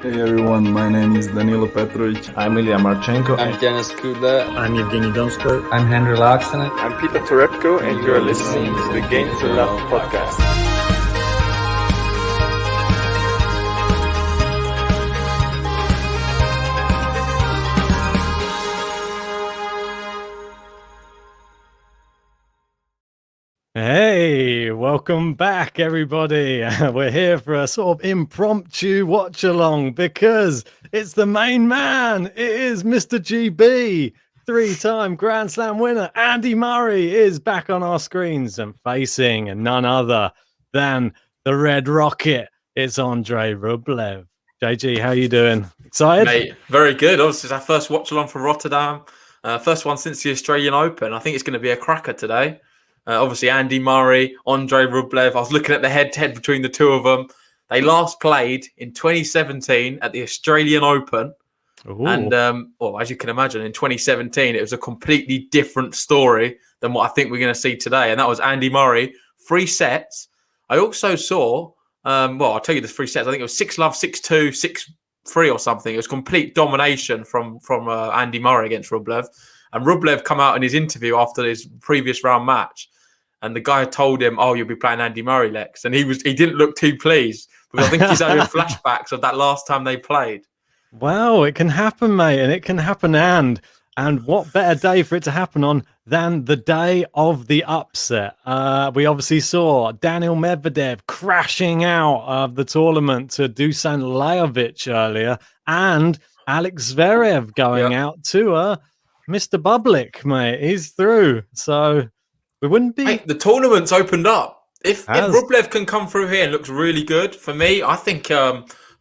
Hey everyone, my name is Danilo Petrovic. I'm Ilya Marchenko. I'm Denis Kudla. I'm Evgeny Donskoy. I'm Henry Laaksonen. I'm Peter Torebko, and you're listening to the Game to Love podcast. Hey, welcome back, everybody. We're here for a sort of impromptu watch-along because it's the main man. It is Mr. GB, three-time Grand Slam winner. Andy Murray is back on our screens and facing none other than the Red Rocket. It's Andrey Rublev. JG, how you doing? Excited? Mate, very good. Obviously, it's our first watch-along from Rotterdam. First one since the Australian Open. I think it's going to be a cracker today. Obviously, Andy Murray, Andrey Rublev. I was looking at the head-to-head between the two of them. They last played in 2017 at the Australian Open. Ooh. And, well, as you can imagine, in 2017, it was a completely different story than what I think we're going to see today. And that was Andy Murray, 3 sets. I also saw, well, I'll tell you the 3 sets. I think it was 6-love, 6-2, 6-3 or something. It was complete domination from Andy Murray against Rublev. And Rublev come out in his interview after his previous round match. And the guy told him, "Oh, you'll be playing Andy Murray next," and he didn't look too pleased because I think he's having flashbacks of that last time they played. Wow, it can happen, mate, and it can happen. And what better day for it to happen on than the day of the upset? We obviously saw Daniil Medvedev crashing out of the tournament to Dusan Lajovic earlier, and Alex Zverev going out to Mr. Bublik, mate. He's through, so. We wouldn't be. Mate, the tournament's opened up. If Rublev can come through here and looks really good, for me, I think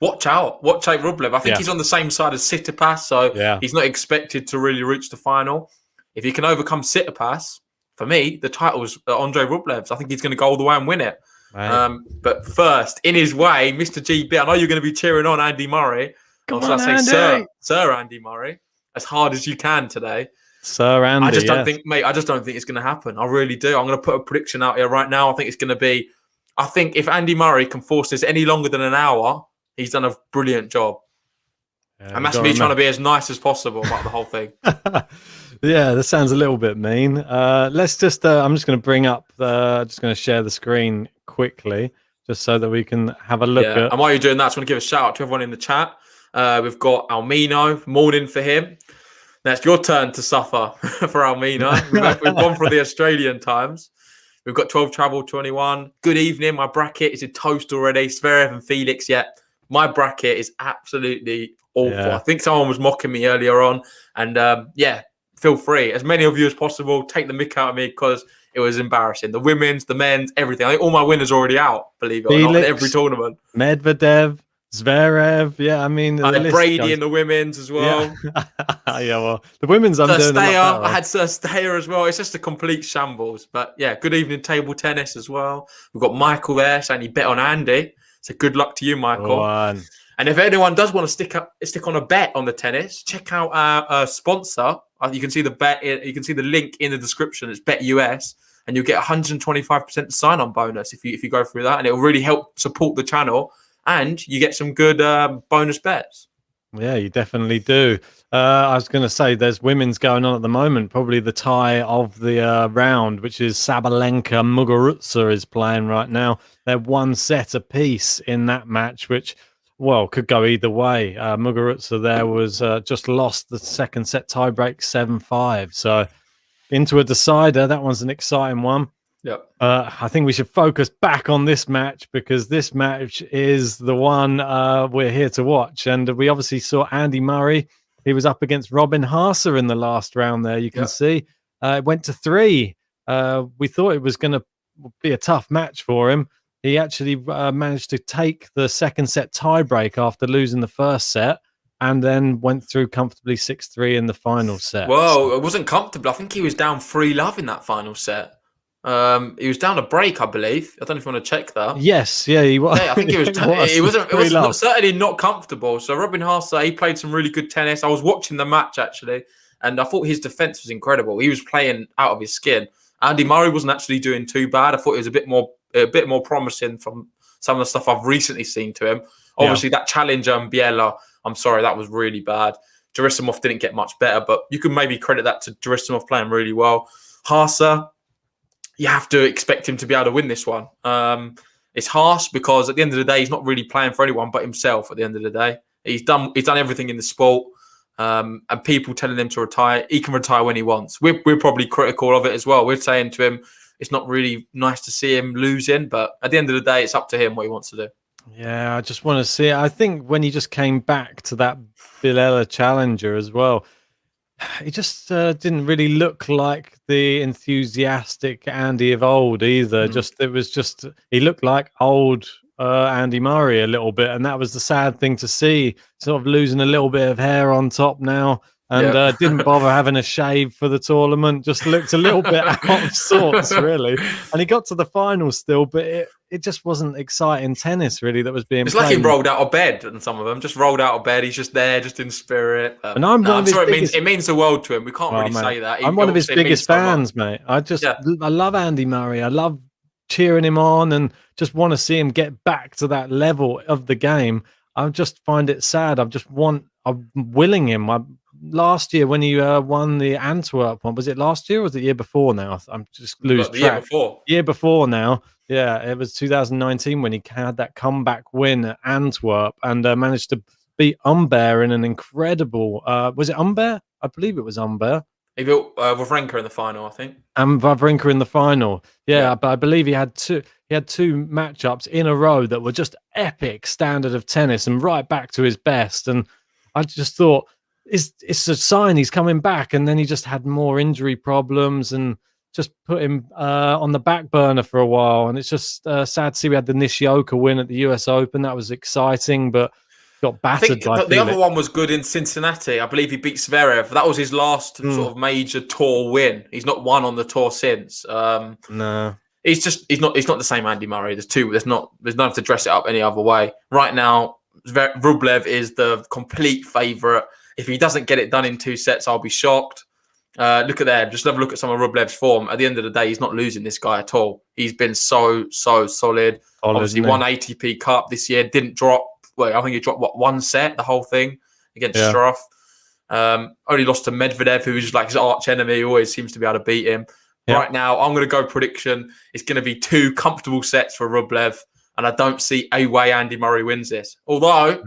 watch out Rublev. I think he's on the same side as Tsitsipas, so he's not expected to really reach the final. If he can overcome Tsitsipas, for me, the title's Andrey Rublev's. I think he's going to go all the way and win it. Right. But first, in his way, Mr. GB, I know you're going to be cheering on Andy Murray. Come on, Andy. Sir Andy Murray, as hard as you can today. Sir Andy, I just don't think, mate. I just don't think it's going to happen. I really do. I'm going to put a prediction out here right now. I think it's going to be. I think if Andy Murray can force this any longer than an hour, he's done a brilliant job. And that's me trying to be as nice as possible about the whole thing. Yeah, that sounds a little bit mean. Let's just. I'm just going to bring up. Just going to share the screen quickly, just so that we can have a look at. And while you're doing that, I just want to give a shout out to everyone in the chat. We've got Almino. Morning for him. Now it's your turn to suffer for Almina. We've gone for the Australian times. We've got 12 Travel 21. Good evening. My bracket is a toast already. Zverev and Felix yet. My bracket is absolutely awful. Yeah. I think someone was mocking me earlier on. And feel free. As many of you as possible, take the mick out of me because it was embarrassing. The women's, the men's, everything. I think all my winners are already out, believe it or not, in every tournament. Medvedev. Zverev, I mean, Brady in the women's as well. Yeah, well, the women's I'm doing. I had Sir Stayer as well. It's just a complete shambles. But yeah, good evening, table tennis as well. We've got Michael there saying he bet on Andy. So good luck to you, Michael. And if anyone does want to stick on a bet on the tennis, check out our sponsor. You can see the bet. You can see the link in the description. It's BetUS, and you'll get 125% sign-on bonus if you go through that, and it will really help support the channel. And you get some good bonus bets. Yeah, you definitely do. I was going to say there's women's going on at the moment. Probably the tie of the round, which is Sabalenka Muguruza is playing right now. They're 1 set apiece in that match, which, well, could go either way. Muguruza there was just lost the second set tiebreak 7-5. So into a decider. That one's an exciting one. Yep. I think we should focus back on this match because this match is the one we're here to watch. And we obviously saw Andy Murray. He was up against Robin Haase in the last round there. You can see it went to 3. We thought it was going to be a tough match for him. He actually managed to take the second set tiebreak after losing the first set and then went through comfortably 6-3 in the final set. Well, it wasn't comfortable. I think he was down 3-love in that final set. He was down a break, I believe. I don't know if you want to check that. Yes, yeah, he was. Yeah, I think he was. It was certainly not comfortable. So Robin Haase, he played some really good tennis. I was watching the match actually, and I thought his defense was incredible. He was playing out of his skin. Andy Murray wasn't actually doing too bad. I thought it was a bit more promising from some of the stuff I've recently seen to him. Obviously, that challenge Biela, I'm sorry, that was really bad. Gerasimov didn't get much better, but you can maybe credit that to Gerasimov playing really well. Haase, you have to expect him to be able to win this one. It's harsh because at the end of the day, he's not really playing for anyone but himself. At the end of the day, he's done everything in the sport, and people telling him to retire. He can retire when he wants. We're probably critical of it as well. We're saying to him, it's not really nice to see him losing, but at the end of the day, it's up to him what he wants to do. Yeah, I just want to see it. I think when he just came back to that Biella challenger as well, he just didn't really look like the enthusiastic Andy of old either. He looked like old Andy Murray a little bit, and that was the sad thing to see. Sort of losing a little bit of hair on top now, and didn't bother having a shave for the tournament. Just looked a little bit out of sorts, really. And he got to the final still, but it just wasn't exciting tennis, really, that was being It's played. like he rolled out of bed, and some of them just rolled out of bed. He's just there, just in spirit. And I'm sorry, it means the world to him. We can't really say that. I'm one of his biggest fans, mate. I love Andy Murray. I love cheering him on and just want to see him get back to that level of the game. I just find it sad. I'm willing him. Last year when he won the Antwerp one, was it last year or was it the year before now? I'm just losing track. Year before now. Yeah, it was 2019 when he had that comeback win at Antwerp and managed to beat Humbert in an incredible... was it Humbert? I believe it was Humbert. He built Wawrinka in the final, I think. And Wawrinka in the final. Yeah, but I believe he had two matchups in a row that were just epic standard of tennis and right back to his best. And I just thought, it's a sign he's coming back. And then he just had more injury problems and just put him on the back burner for a while. And it's just sad to see we had the Nishioka win at the US Open. That was exciting, but got battered by Felix. The other one was good in Cincinnati. I believe he beat Zverev. That was his last sort of major tour win. He's not won on the tour since. No. He's not the same Andy Murray. There's nothing to dress it up any other way. Right now, Rublev is the complete favourite. If he doesn't get it done in 2 sets, I'll be shocked. Look at there. Just have a look at some of Rublev's form. At the end of the day, he's not losing this guy at all. He's been so solid. Obviously, won ATP Cup this year. Didn't drop. Well, I think he dropped, 1 set, the whole thing, against Struff. Only lost to Medvedev, who is just like his arch enemy. He always seems to be able to beat him. Yeah. Right now, I'm going to go prediction. It's going to be 2 comfortable sets for Rublev, and I don't see a way Andy Murray wins this. Although,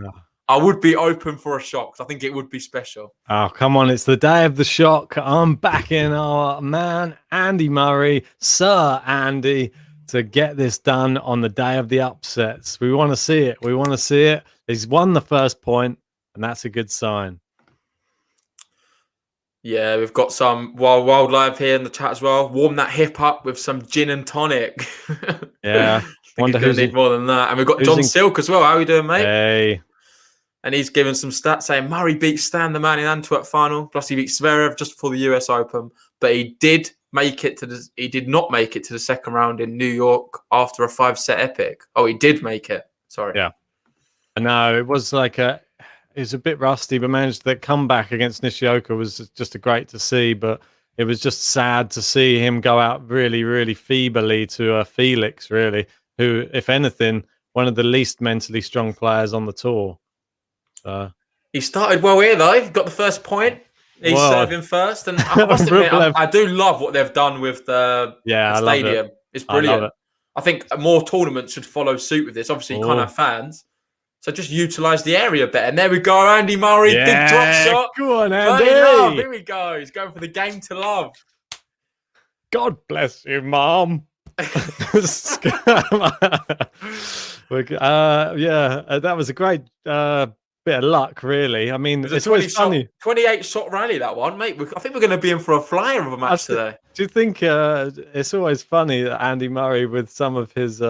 I would be open for a shock. I think it would be special. Oh, come on. It's the day of the shock. I'm backing our man, Andy Murray, Sir Andy, to get this done on the day of the upsets. We want to see it. We want to see it. He's won the first point, and that's a good sign. Yeah, we've got some wild live here in the chat as well. Warm that hip up with some gin and tonic. Yeah. Wonder who's need more than that. And we've got John Silk as well. How are you doing, mate? Hey. And he's given some stats saying Murray beat Stan the man in Antwerp final. Plus he beat Zverev just before the US Open. But he did not make it to the second round in New York after a 5-set epic. Oh, he did make it. Sorry. Yeah. No, it was like it was a bit rusty, but managed the comeback against Nishioka was just great to see. But it was just sad to see him go out really, really feebly to Felix, really, who, if anything, one of the least mentally strong players on the tour. He started well here, though. He got the first point. He's serving first. And I must admit, I do love what they've done with the stadium. It's brilliant. I think more tournaments should follow suit with this. Obviously, you can't have fans. So just utilise the area better. And there we go, Andy Murray. Big drop shot. Go on, Andy. Here we go. He's going for the game to love. God bless you, Mom. That was a great bit of luck, really. I mean, it's always funny. 28-shot rally, that one, mate. I think we're going to be in for a flyer of a match today. Do you think it's always funny that Andy Murray, with some of his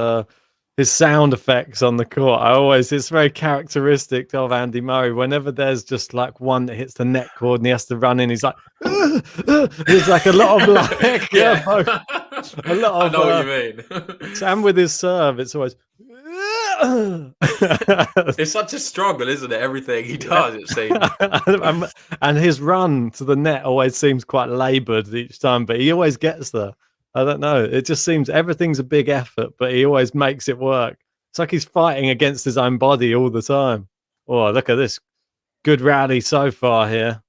sound effects on the court, it's very characteristic of Andy Murray. Whenever there's just like one that hits the net cord and he has to run in, he's like, there's like a lot of like, a lot of. I know what you mean. And with his serve, it's always. It's such a struggle, isn't it? Everything he does, it seems. And his run to the net always seems quite laboured each time, but he always gets there. I don't know. It just seems everything's a big effort, but he always makes it work. It's like he's fighting against his own body all the time. Oh, look at this. Good rally so far here.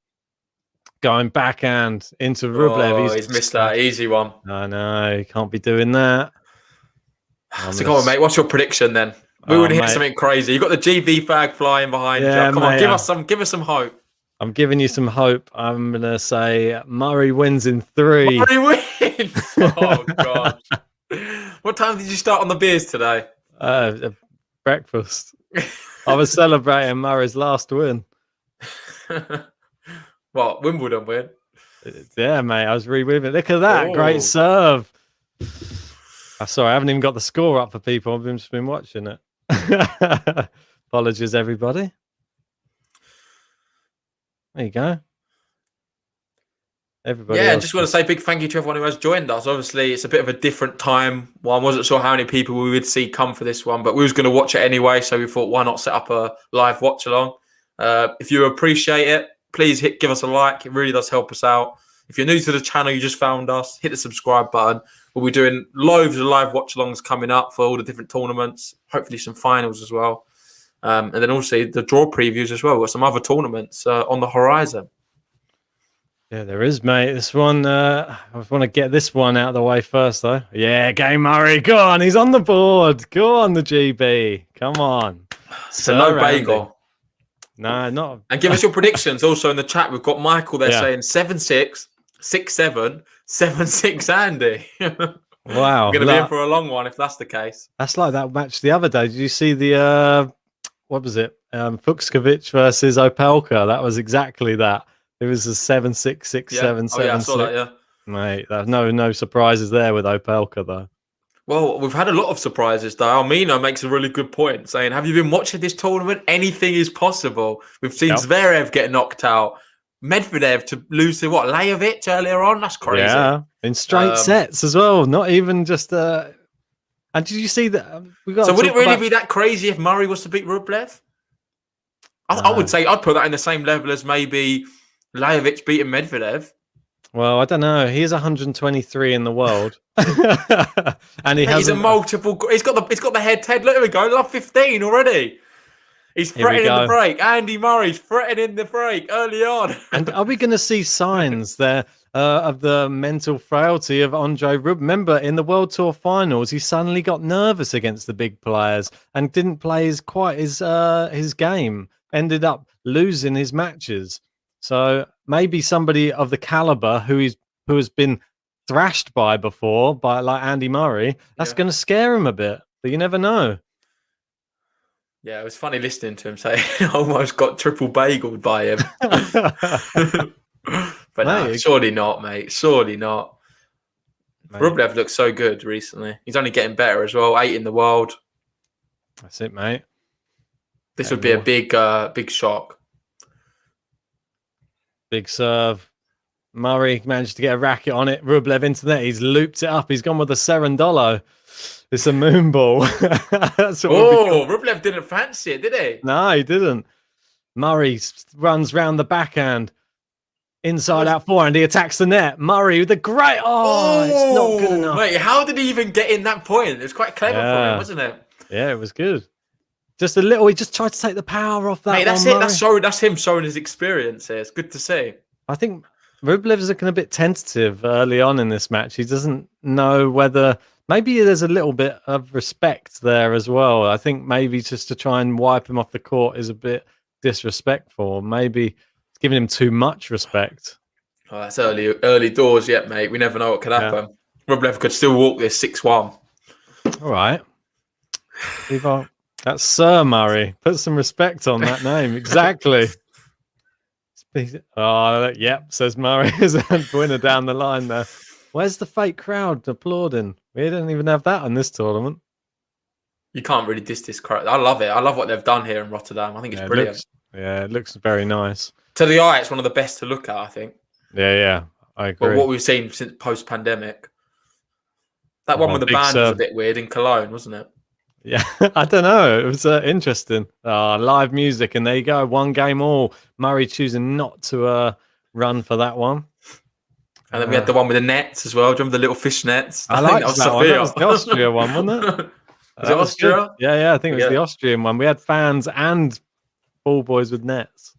Going backhand into Rublev. Oh, he's missed that easy one. I know. He can't be doing that. So go on, mate. What's your prediction then? We would hit something crazy. You've got the GB flag flying behind you. Come on, give us some hope. I'm giving you some hope. I'm going to say Murray wins in 3. Murray wins! Oh, gosh. What time did you start on the beers today? Breakfast. I was celebrating Murray's last win. What, Wimbledon win? Yeah, mate. I was reliving. Look at that. Great serve. Sorry, I haven't even got the score up for people. I've just been watching it. Apologies, everybody. There you go. Everybody. Yeah, I just want to say a big thank you to everyone who has joined us. Obviously, it's a bit of a different time. Well, I wasn't sure how many people we would see come for this one, but we was going to watch it anyway, so we thought, why not set up a live watch along? If you appreciate it, please give us a like. It really does help us out. If you're new to the channel, you just found us, hit the subscribe button. We'll be doing loads of live watch-alongs coming up for all the different tournaments, hopefully some finals as well. And then also the draw previews as well. We've got some other tournaments on the horizon. Yeah, there is, mate. This one, I want to get this one out of the way first, though. Yeah, Game Murray. Go on. He's on the board. Go on, the GB. Come on. So no bagel. No, not. And give us your predictions also in the chat. We've got Michael there saying 7-6, 6-7, 7-6 Andy. Wow. We're going to be in for a long one if that's the case. That's like that match the other day. Did you see the, what was it? Fuchskovic versus Opelka. That was exactly that. It was a 7-6, 6-7, 7-6. I saw that, yeah. Mate, no surprises there with Opelka, though. Well, we've had a lot of surprises, though. Almino makes a really good point, saying, have you been watching this tournament? Anything is possible. We've seen Zverev get knocked out. Medvedev to lose to, Lajovic earlier on? That's crazy. Yeah, in straight sets as well. Not even just... And did you see that? So would it really be that crazy if Murray was to beat Rublev? I would say I'd put that in the same level as maybe Lajovic beating Medvedev. Well, I don't know. He's 123 in the world, and he's a multiple. He's got the head. Look, here we go. Love 15 already. He's threatening the break. Andy Murray's threatening the break early on. And are we going to see signs there of the mental frailty of Andrey Rublev? Remember, in the World Tour Finals, he suddenly got nervous against the big players and didn't play his game. Ended up losing his matches. So maybe somebody of the caliber who has been thrashed by before, by like Andy Murray, that's going to scare him a bit. But you never know. Yeah, it was funny listening to him say almost got triple bageled by him. But no, surely not, mate. Surely not. Mate. Rublev looks so good recently. He's only getting better as well. 8 in the world. That's it, mate. This would be a big shock. Big serve. Murray managed to get a racket on it. Rublev into that. He's looped it up. He's gone with a Serendolo. It's a moon ball. Rublev didn't fancy it, did he? No, he didn't. Murray runs round the backhand. Inside out forehand. He attacks the net. Murray with a great... it's not good enough. Wait, how did he even get in that point? It was quite clever for him, wasn't it? Yeah, it was good. Just a little. He just tried to take the power off that. Mate, that's it. That's him showing his experience here. It's good to see. I think Rublev's looking a bit tentative early on in this match. He doesn't know whether... Maybe there's a little bit of respect there as well. I think maybe just to try and wipe him off the court is a bit disrespectful. Maybe it's giving him too much respect. Oh, that's early doors yet, mate. We never know what could happen. Rublev could still walk this 6-1. All right. That's Sir Murray. Put some respect on that name. Exactly. Says Murray is a winner down the line there. Where's the fake crowd applauding? We didn't even have that on this tournament. You can't really diss this crowd. I love it. I love what they've done here in Rotterdam. I think it's brilliant. It looks very nice. To the eye, it's one of the best to look at, I think. Yeah, I agree. But what we've seen since post-pandemic. That one with the band was a bit weird in Cologne, wasn't it? Yeah, I don't know. It was interesting. Live music, and there you go. 1 game all. Murray choosing not to run for that one. And then we had the one with the nets as well. Do you remember the little fish nets? I like that one. That was the Austria one, wasn't it? Is it was good. Austria? Yeah, I think it was Yeah. the Austrian one. We had fans and ball boys with nets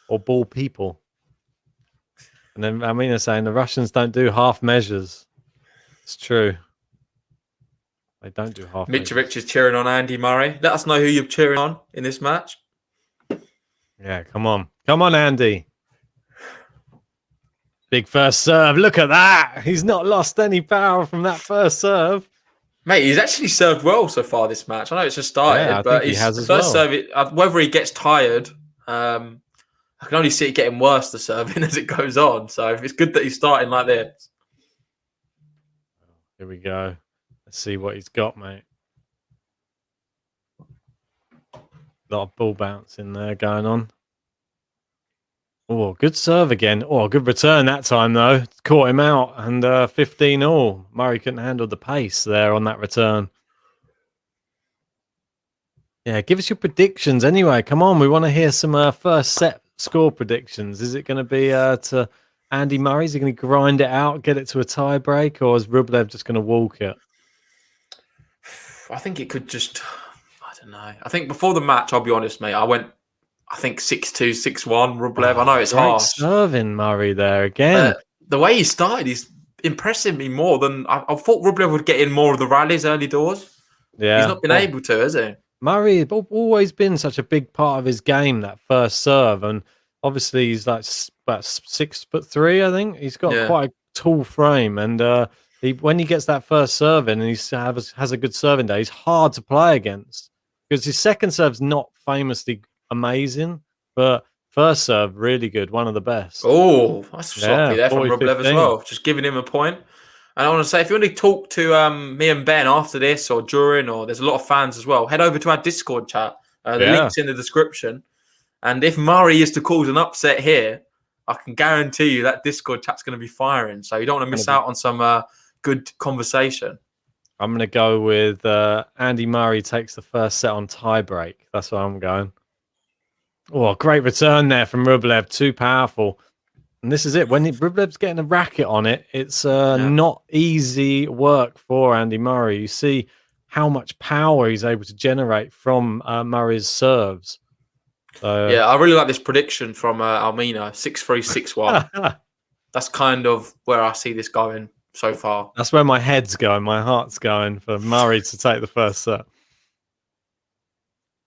or ball people. And then Amina saying the Russians don't do half measures. It's true. They don't do half Mitrovic measures. is cheering on Andy Murray. Let us know who you're cheering on in this match. Yeah, come on, Andy. Big first serve. Look at that. He's not lost any power from that first serve. Mate, he's actually served well so far this match. I know it's just started, Yeah, I but think he has the as first well. serve, whether he gets tired, I can only see it getting worse, the serving, as it goes on. So it's good that he's starting like this. Here we go. Let's see what he's got, mate. A lot of ball bounce in there going on. Oh, good serve again. Oh, good return that time, though. Caught him out, and 15 all. Murray couldn't handle the pace there on that return. Yeah, give us your predictions anyway. Come on, we want to hear some first set score predictions. Is it going to be to Andy Murray? Is he going to grind it out, get it to a tie break, or is Rublev just going to walk it? I think it could just, I don't know. I think before the match, I'll be honest, mate, I went, I think 6-2, 6-1, Rublev. I know it's harsh. Serving Murray there again. The way he started, he's impressing me more than I thought Rublev would get in more of the rallies early doors. Yeah. He's not been able to, has he? Murray always been such a big part of his game, that first serve, and obviously he's like about 6'3", I think. He's got quite a tall frame, and when he gets that first serve in and he has a good serving day, he's hard to play against because his second serve's not famously amazing, but first serve really good, one of the best. Oh, that's sloppy there from 40, Rublev 15. as well. Just giving him a point. And I want to say, if you want to talk to me and Ben after this or during, or there's a lot of fans as well, head over to our Discord chat. The link's in the description. And if Murray is to cause an upset here, I can guarantee you that Discord chat's going to be firing. So you don't want to miss out on some good conversation. I'm going to go with Andy Murray takes the first set on tie break. That's where I'm going. Oh, great return there from Rublev. Too powerful. And this is it. When Rublev's getting a racket on it, it's not easy work for Andy Murray. You see how much power he's able to generate from Murray's serves. So, yeah, I really like this prediction from Almina, 6-3, 6-1. That's kind of where I see this going so far. That's where my head's going, my heart's going for Murray to take the first set.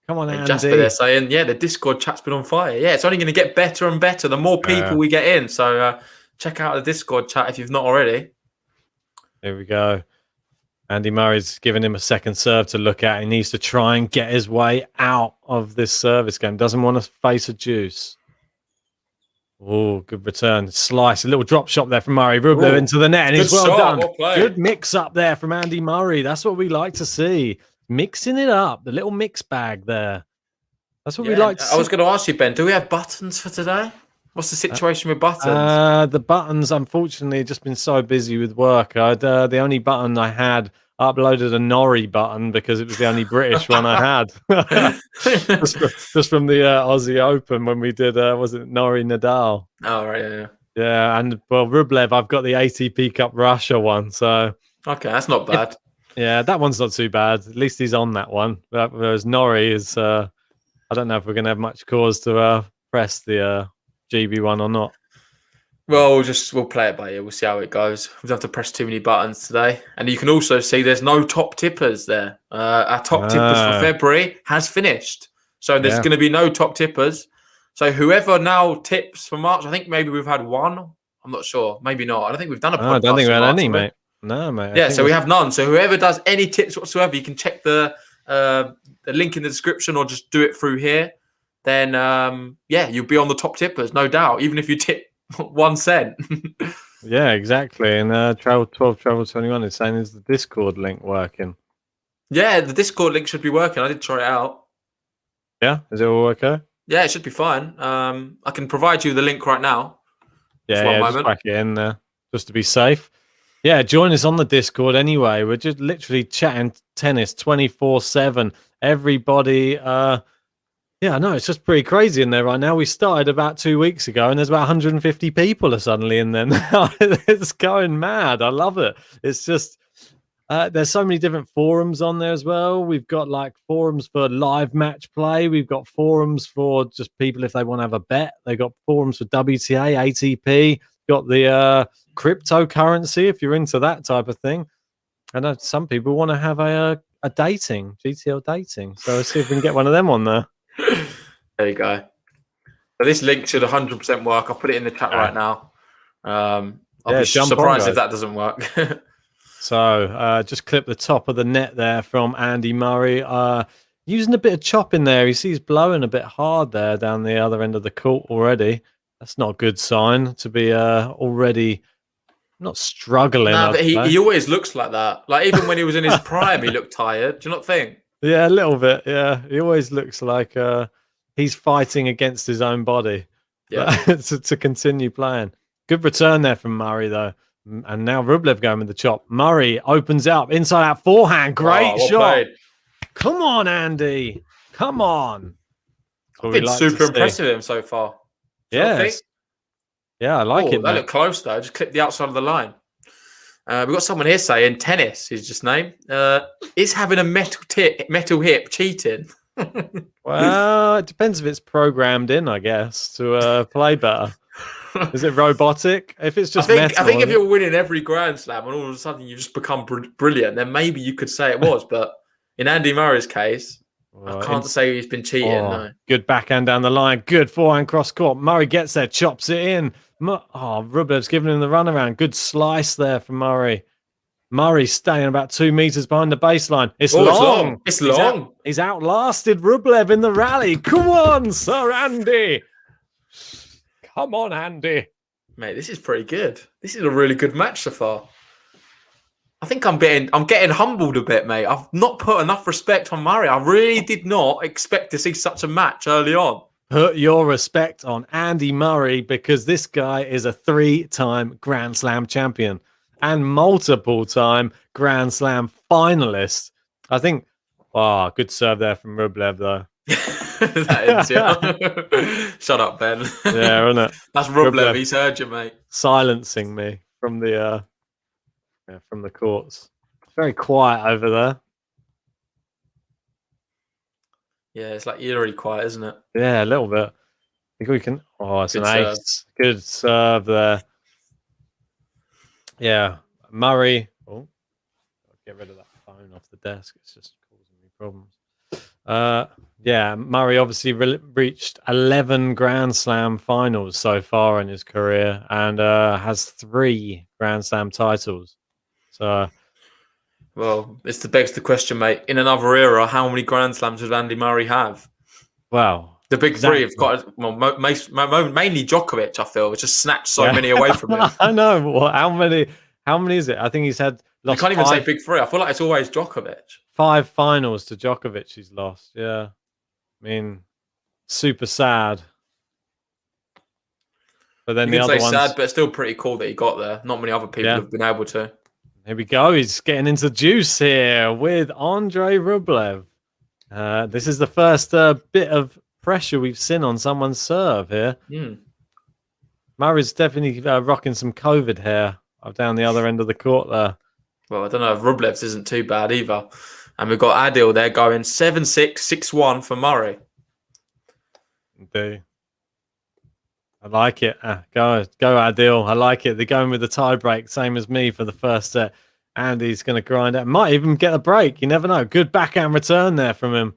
Come on, Andy. Jasper there saying, the Discord chat's been on fire. Yeah, it's only going to get better and better the more people we get in. So check out the Discord chat if you've not already. Here we go. Andy Murray's giving him a second serve to look at. He needs to try and get his way out of this service game. Doesn't want to face a deuce. Oh, good return. Slice. A little drop shot there from Murray. Rublev into the net. And he's well done. Good mix up there from Andy Murray. That's what we like to see. Mixing it up, the little mix bag there. That's what we like to see. I was going to ask you, Ben, do we have buttons for today? What's the situation with buttons? The buttons, unfortunately, just been so busy with work. The only button I had, uploaded a Norrie button because it was the only British one I had. just from the Aussie Open when we did, was it Norrie Nadal? Oh, right, yeah. Yeah, and well, Rublev, I've got the ATP Cup Russia one, so... Okay, that's not bad. Yeah, that one's not too bad. At least he's on that one. Whereas Norrie is, I don't know if we're going to have much cause to press the GB one or not. Well, we'll play it by ear. We'll see how it goes. We don't have to press too many buttons today. And you can also see there's no top tippers there. Our top tippers for February has finished. So there's going to be no top tippers. So whoever now tips for March, I think maybe we've had one. I'm not sure. Maybe not. I don't think we've done a podcast. I don't think we had March, any, mate. No, mate. Yeah, so we have none. So whoever does any tips whatsoever, you can check the link in the description or just do it through here. Then, you'll be on the top tippers, no doubt, even if you tip 1 cent. Yeah, exactly. And Travel 12, Travel 21 is saying, is the Discord link working? Yeah, the Discord link should be working. I did try it out. Yeah? Is it all okay? Yeah, it should be fine. I can provide you the link right now. Yeah, just whack it in there just to be safe. Yeah, join us on the Discord anyway. We're just literally chatting tennis 24/7. Everybody, I know it's just pretty crazy in there right now. We started about 2 weeks ago, and there's about 150 people are suddenly in there now. It's going mad. I love it. It's just There's so many different forums on there as well. We've got like forums for live match play. We've got forums for just people if they want to have a bet. They've got forums for WTA, ATP, got the cryptocurrency if you're into that type of thing. I know some people want to have a dating, GTL dating. So let's see if we can get one of them on there. There you go. So this link should 100% work. I'll put it in the chat right now. I'll be surprised if that doesn't work. So just clip the top of the net there from Andy Murray. Using a bit of chop in there. You see he's blowing a bit hard there down the other end of the court already. That's not a good sign to be already not struggling. No, but he always looks like that. Like even when he was in his prime, he looked tired. Do you not think? Yeah, a little bit. Yeah, he always looks like he's fighting against his own body. Yeah, to continue playing. Good return there from Murray though. And now Rublev going with the chop. Murray opens up inside out forehand. Great shot. Played. Come on, Andy. Come on. I've been super impressed with him so far. Yes. Yeah, I like it. That looked close though. Just clipped the outside of the line. We've got someone here saying tennis is just name. Is having a metal hip cheating? Well, it depends if it's programmed in, I guess, to play better. Is it robotic? If it's just I think if you're winning every Grand Slam and all of a sudden you just become brilliant, then maybe you could say it was. But in Andy Murray's case, I can't say he's been cheating. No. Good backhand down the line. Good forehand cross court. Murray gets there, chops it in. Rublev's giving him the runaround. Good slice there from Murray. Murray staying about 2 meters behind the baseline. It's long. It's long. He's outlasted Rublev in the rally. Come on, Sir Andy. Come on, Andy. Mate, this is pretty good. This is a really good match so far. I think I'm getting humbled a bit, mate. I've not put enough respect on Murray. I really did not expect to see such a match early on. Put your respect on Andy Murray because this guy is a 3-time Grand Slam champion and multiple-time Grand Slam finalist. I think, good serve there from Rublev, though. That is, yeah. Shut up, Ben. Yeah, isn't it? That's Rublev. He's heard you, mate. Silencing me from the courts. It's very quiet over there. Yeah, it's like eerie quiet, isn't it? Yeah, a little bit. I think we can. It's an ace. Good serve there. Yeah, Murray. Get rid of that phone off the desk. It's just causing me problems. Yeah, Murray obviously reached 11 Grand Slam finals so far in his career and has 3 Grand Slam titles. So, well, it's begs the question, mate. In another era, how many Grand Slams does Andy Murray have? Well, the big three have got mainly Djokovic. I feel just snatched so many away from him. I know. Well, how many is it? I think he's had. You can't even say big three. I feel like it's always Djokovic. 5 finals to Djokovic he's lost. Yeah. I mean, super sad. But then the other ones... sad, but it's still pretty cool that he got there. Not many other people have been able to. Here we go. He's getting into juice here with Andrey Rublev. This is the first bit of pressure we've seen on someone's serve here. Murray's definitely rocking some COVID hair down the other end of the court there. Well, I don't know if Rublev's isn't too bad either. And we've got Adil there going 7-6, 6-1 for Murray. Indeed. I like it. Go Adil. I like it. They're going with the tie break, same as me for the first set. Andy's going to grind it. Might even get a break. You never know. Good backhand return there from him.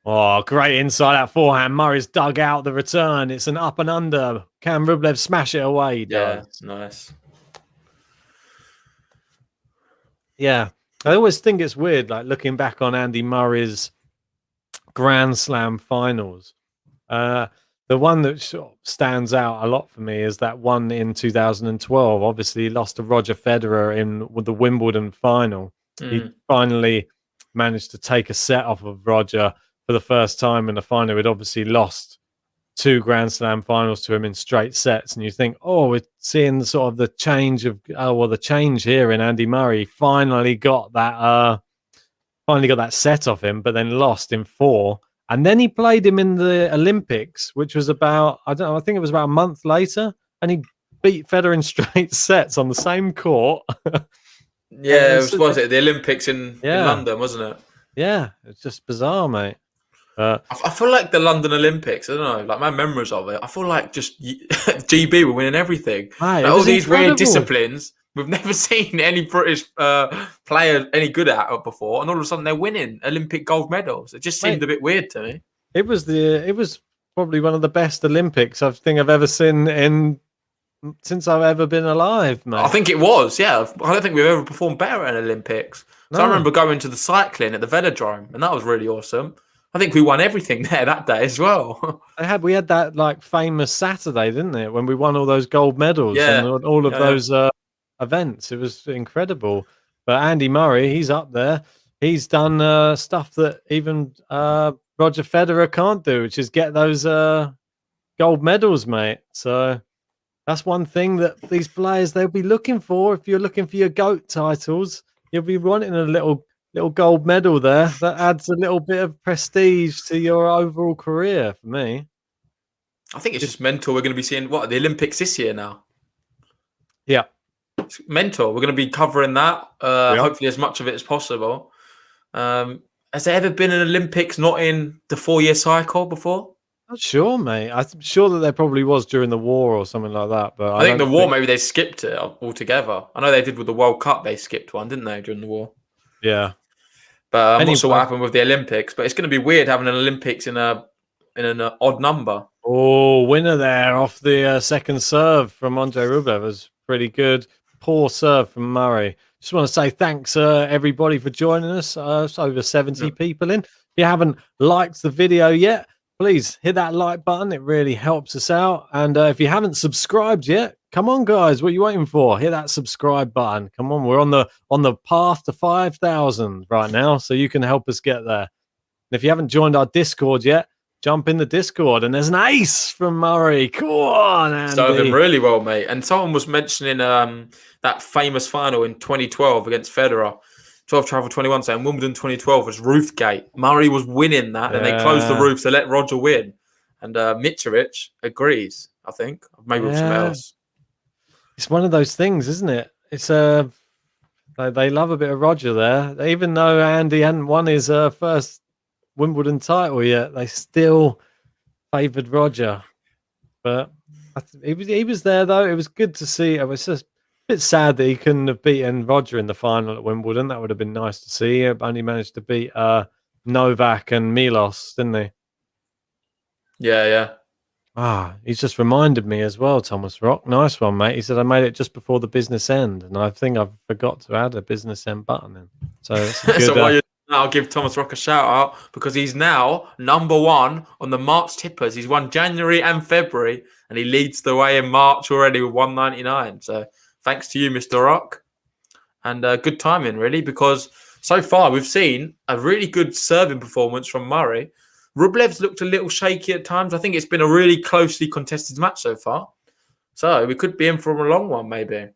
Oh, great inside out forehand. Murray's dug out the return. It's an up and under. Can Rublev smash it away? Yeah, nice. Yeah. I always think it's weird, like looking back on Andy Murray's Grand Slam finals. The one that sort of stands out a lot for me is that one in 2012. Obviously, he lost to Roger Federer in the Wimbledon final. He finally managed to take a set off of Roger for the first time in the final. He'd obviously lost 2 Grand Slam finals to him in straight sets, and you think, we're seeing sort of the change of the change here in Andy Murray. Finally got that set off him, but then lost in 4. And then he played him in the Olympics, which was about I think it was about a month later, and he beat Federer in straight sets on the same court. Yeah, And was it the Olympics in yeah, London, wasn't it? yeah, it's just bizarre, mate. I feel like the London Olympics, I don't know, like my memories of it, I feel like just GB were winning everything. Mate, Like it all was these weird incredible. disciplines we've never seen any British player any good at it before, and all of a sudden they're winning Olympic gold medals. It just seemed Mate, a bit weird to me. it was probably one of the best Olympics I think I've ever seen since I've ever been alive, I mate. think it was, yeah. I don't think we've ever performed better at an Olympics. So I No. remember going to the cycling at the velodrome, and that was really awesome. I think we won everything there that day as well. We had that like famous Saturday, didn't it, when we won all those gold medals and Yeah, all of yeah. those events. It was incredible. But Andy Murray, he's up there. He's done stuff that even Roger Federer can't do, which is get those gold medals, mate. So that's one thing that these players they'll be looking for. If you're looking for your GOAT titles, you'll be wanting a little gold medal there. That adds a little bit of prestige to your overall career for me. I think it's just mental. We're going to be seeing the Olympics this year now. Yeah. It's mental. We're going to be covering that. Yeah. Hopefully, as much of it as possible. Has there ever been an Olympics not in the 4-year cycle before? Not sure, mate. I'm sure that there probably was during the war or something like that. But I think the war, maybe they skipped it altogether. I know they did with the World Cup. They skipped one, didn't they, during the war? Yeah. But I'm not sure what happened with the Olympics. But it's going to be weird having an Olympics in an odd number. Oh, winner there off the second serve from Andrey Rublev was pretty good. Poor serve from Murray. Just want to say thanks, everybody, for joining us. It's over 70 people in. If you haven't liked the video yet, please hit that like button. It really helps us out. And if you haven't subscribed yet, come on, guys. What are you waiting for? Hit that subscribe button. Come on, we're on the path to 5,000 right now, so you can help us get there. And if you haven't joined our Discord yet, jump in the Discord. And there's an ace from Murray. Come on, Andy. Served him really well, mate. And someone was mentioning that famous final in 2012 against Federer. 12 travel 21, saying Wimbledon 2012 was Roofgate. Murray was winning that, and they closed the roofs to let Roger win. And Mitrovic agrees, I think. Maybe with something else. It's one of those things, isn't it? It's they love a bit of Roger there. Even though Andy hadn't won his first Wimbledon title yet, they still favoured Roger. But he was there, though. It was good to see. It was just a bit sad that he couldn't have beaten Roger in the final at Wimbledon. That would have been nice to see. He only managed to beat Novak and Milos, didn't he? Yeah. He's just reminded me as well, Thomas Rock. Nice one, mate. He said, I made it just before the business end. And I think I forgot to add a business end button in. So it's good. So I'll give Thomas Rock a shout out because he's now #1 on the March tippers. He's won January and February, and he leads the way in March already with 199. So thanks to you, Mr. Rock. And good timing, really, because so far we've seen a really good serving performance from Murray. Rublev's looked a little shaky at times. I think it's been a really closely contested match so far. So we could be in for a long one, maybe.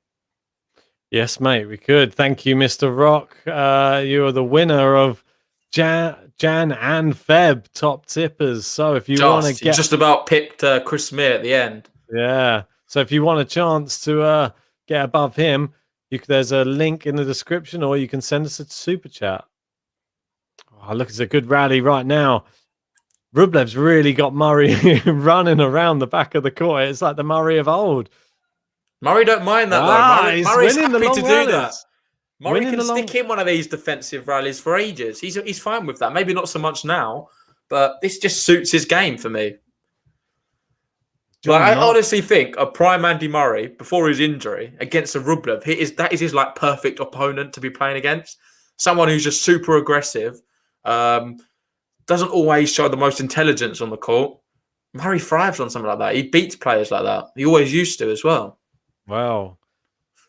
Yes, mate, we could. Thank you, Mr. Rock. You are the winner of Jan and Feb top tippers. So if you want to get just about pipped Chris Smear at the end. Yeah. So if you want a chance to get above him, there's a link in the description, or you can send us a super chat. Oh, look, it's a good rally right now. Rublev's really got Murray running around the back of the court. It's like the Murray of old. Murray don't mind that, though. Murray's happy to do that. Murray can stick in one of these defensive rallies for ages. He's fine with that. Maybe not so much now, but this just suits his game for me. But I honestly think a prime Andy Murray before his injury against a Rublev, that is his like perfect opponent to be playing against. Someone who's just super aggressive, doesn't always show the most intelligence on the court. Murray thrives on something like that. He beats players like that. He always used to as well. Wow.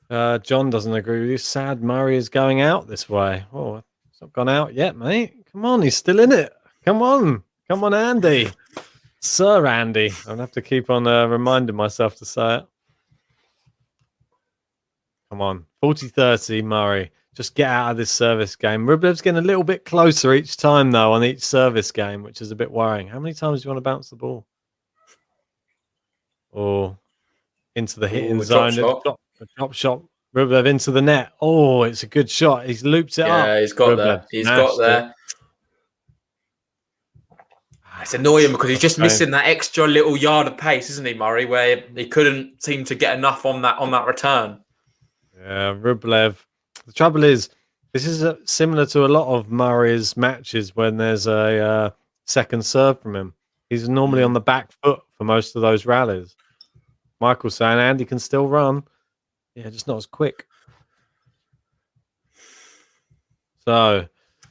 John doesn't agree with you. Sad Murray is going out this way. Oh, it's not gone out yet, mate. Come on, he's still in it. Come on, Andy. Sir Andy. I'll have to keep on reminding myself to say it. Come on. 40-30, Murray. Just get out of this service game. Rublev's getting a little bit closer each time, though, on each service game, which is a bit worrying. How many times do you want to bounce the ball? Or into the hitting zone. A drop shot. Rublev into the net. Oh, it's a good shot. He's looped it up. Yeah, he's got there. He's got there. It's annoying because he's just missing that extra little yard of pace, isn't he, Murray? Where he couldn't seem to get enough on that return. Yeah, Rublev. The trouble is, this is similar to a lot of Murray's matches when there's a second serve from him. He's normally on the back foot for most of those rallies. Michael's saying Andy can still run. Yeah, just not as quick. So,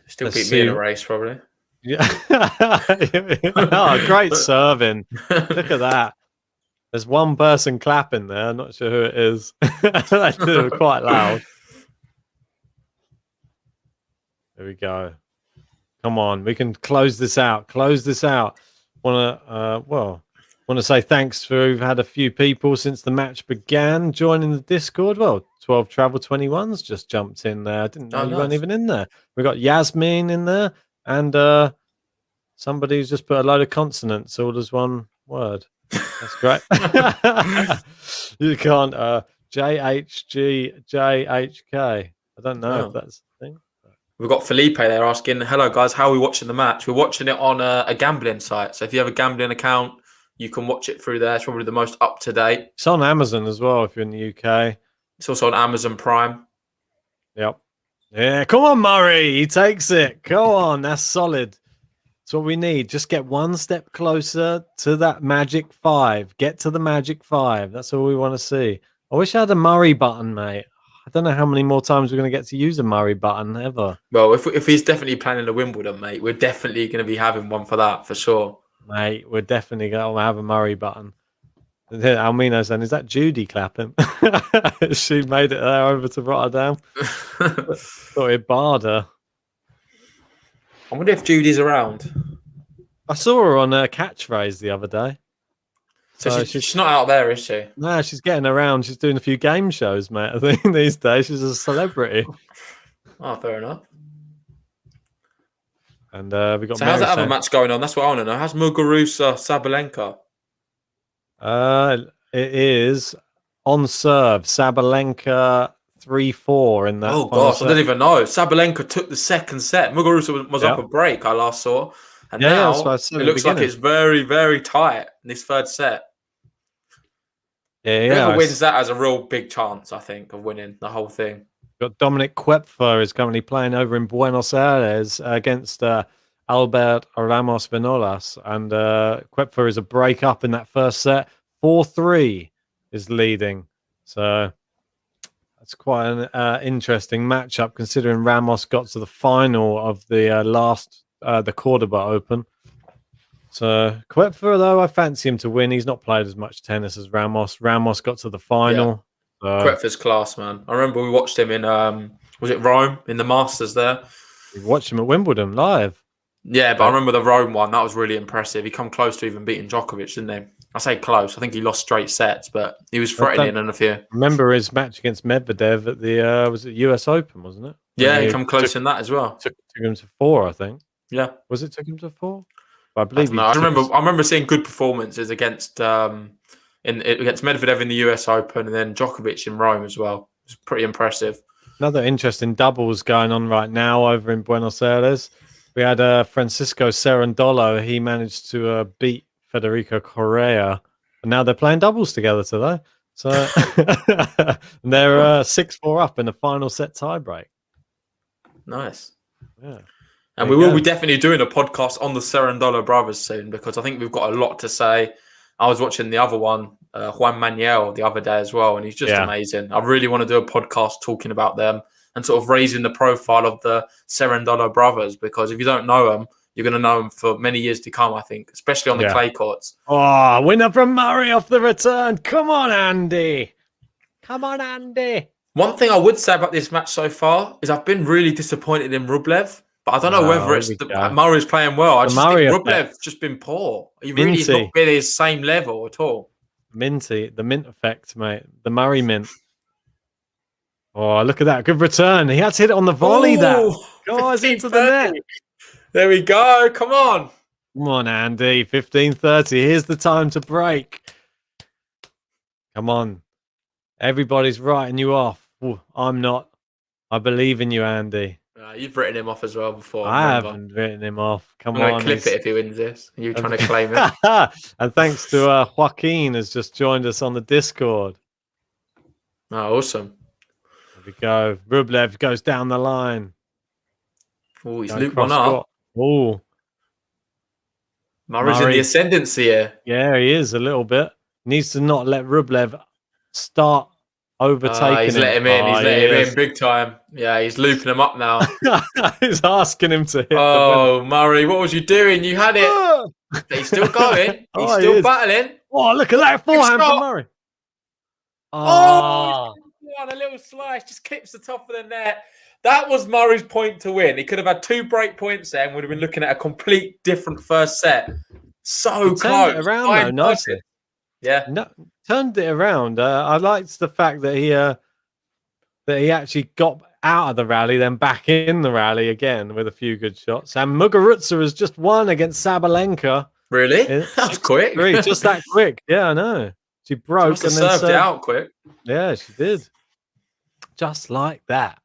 still beat me in a race, probably. Yeah. Oh, great serving. Look at that. There's one person clapping there. I'm not sure who it is. They do it quite loud. There we go. Come on, we can close this out. Close this out. Want to say thanks for we've had a few people since the match began joining the Discord. Well, 12 Travel 21's just jumped in there. I didn't know you weren't even in there. We got Yasmin in there and somebody's just put a load of consonants all as one word. That's great. You can't JHGJHK. I don't know if that's the thing. We've got Felipe there asking, hello guys, how are we watching the match? We're watching it on a gambling site. So if you have a gambling account, you can watch it through there. It's probably the most up to date. It's on Amazon as well if you're in the UK. It's also on Amazon Prime. Yep. Yeah, come on, Murray. He takes it. Go on. That's solid. That's what we need. Just get one step closer to that magic 5. Get to the magic 5. That's all we want to see. I wish I had a Murray button, mate. I don't know how many more times we're going to get to use a Murray button ever. Well, if he's definitely planning a Wimbledon, mate, we're definitely going to be having one for that, for sure. Mate, we're definitely going to have a Murray button. Almino saying, is that Judy clapping? She made it there over to Rotterdam. Thought it barred her. I wonder if Judy's around. I saw her on a catchphrase the other day. So she's not out there, is she? No, she's getting around. She's doing a few game shows, mate. I think these days she's a celebrity. Oh, fair enough. And we got. So how's that other match going on? That's what I want to know. How's Muguruza Sabalenka? It is on serve. Sabalenka 3-4 in that. Oh gosh, I didn't even know. Sabalenka took the second set. Muguruza was up a break. I last saw, and now it looks like it's very, very tight in this third set. Whoever wins that has a real big chance, I think, of winning the whole thing. Got Dominic Kuepfer is currently playing over in Buenos Aires against Albert Ramos Vinolas, and Kuepfer is a break up in that first set. 4-3 is leading, so that's quite an interesting matchup considering Ramos got to the final of the the Cordoba Open. So Kuepfer, though, I fancy him to win. He's not played as much tennis as Ramos. Ramos got to the final. Yeah. Kuepfer's class, man. I remember we watched him in was it Rome in the Masters there? We watched him at Wimbledon live. Yeah, but I remember the Rome one. That was really impressive. He come close to even beating Djokovic, didn't he? I say close. I think he lost straight sets, but he was threatening in a few. Remember his match against Medvedev at the was it US Open, wasn't it? Yeah, he come close in that as well. Took him to 4, I think. Yeah, was it took him to 4? I believe. I remember seeing good performances against against Medvedev in the US Open and then Djokovic in Rome as well. It was pretty impressive. Another interesting doubles going on right now over in Buenos Aires. We had Francisco Cerundolo. He managed to beat Federico Correa, and now they're playing doubles together today. So and they're 6-4 up in the final set tiebreak. Nice. Yeah. And we will be definitely doing a podcast on the Cerundolo brothers soon because I think we've got a lot to say. I was watching the other one, Juan Manuel, the other day as well, and he's just amazing. I really want to do a podcast talking about them and sort of raising the profile of the Cerundolo brothers because if you don't know them, you're going to know them for many years to come, I think, especially on the clay courts. Oh, winner from Murray off the return. Come on, Andy. Come on, Andy. One thing I would say about this match so far is I've been really disappointed in Rublev. But I don't know whether it's Murray's playing well. I just think Rublev's just been poor. He really has not been at his same level at all. Minty, the mint effect, mate. The Murray mint. Oh, look at that. Good return. He had to hit it on the volley there. Guys, into the net. There we go. Come on. Come on, Andy. 15:30. Here's the time to break. Come on. Everybody's writing you off. Ooh, I'm not. I believe in you, Andy. You've written him off as well before. I Remember, haven't written him off. Come I'm going on, to clip it if he wins this. You trying to claim it? And thanks to Joaquin has just joined us on the Discord. Oh, awesome. There we go. Rublev goes down the line. Oh, he's Going looped one up. Oh, Murray's in the ascendancy here. Yeah, he is a little bit. Needs to not let Rublev start overtaking he's him. Let him in. He's let him in big time. Yeah, he's looping him up now. He's asking him to hit the win. Murray, what was you doing? You had it. He's still going. He's still battling. Oh, look at that forehand from Murray. Oh, a little slice. Just clips the top of the net. That was Murray's point to win. He could have had 2 break points there and would have been looking at a complete different first set. So close. Turned it around though, nicely. Yeah. No, turned it around. I liked the fact that he actually got out of the rally, then back in the rally again with a few good shots. And Muguruza has just won against Sabalenka. Really? That was quick. Just that quick. Yeah, I know. She broke and then served it out quick. Yeah, she did. Just like that.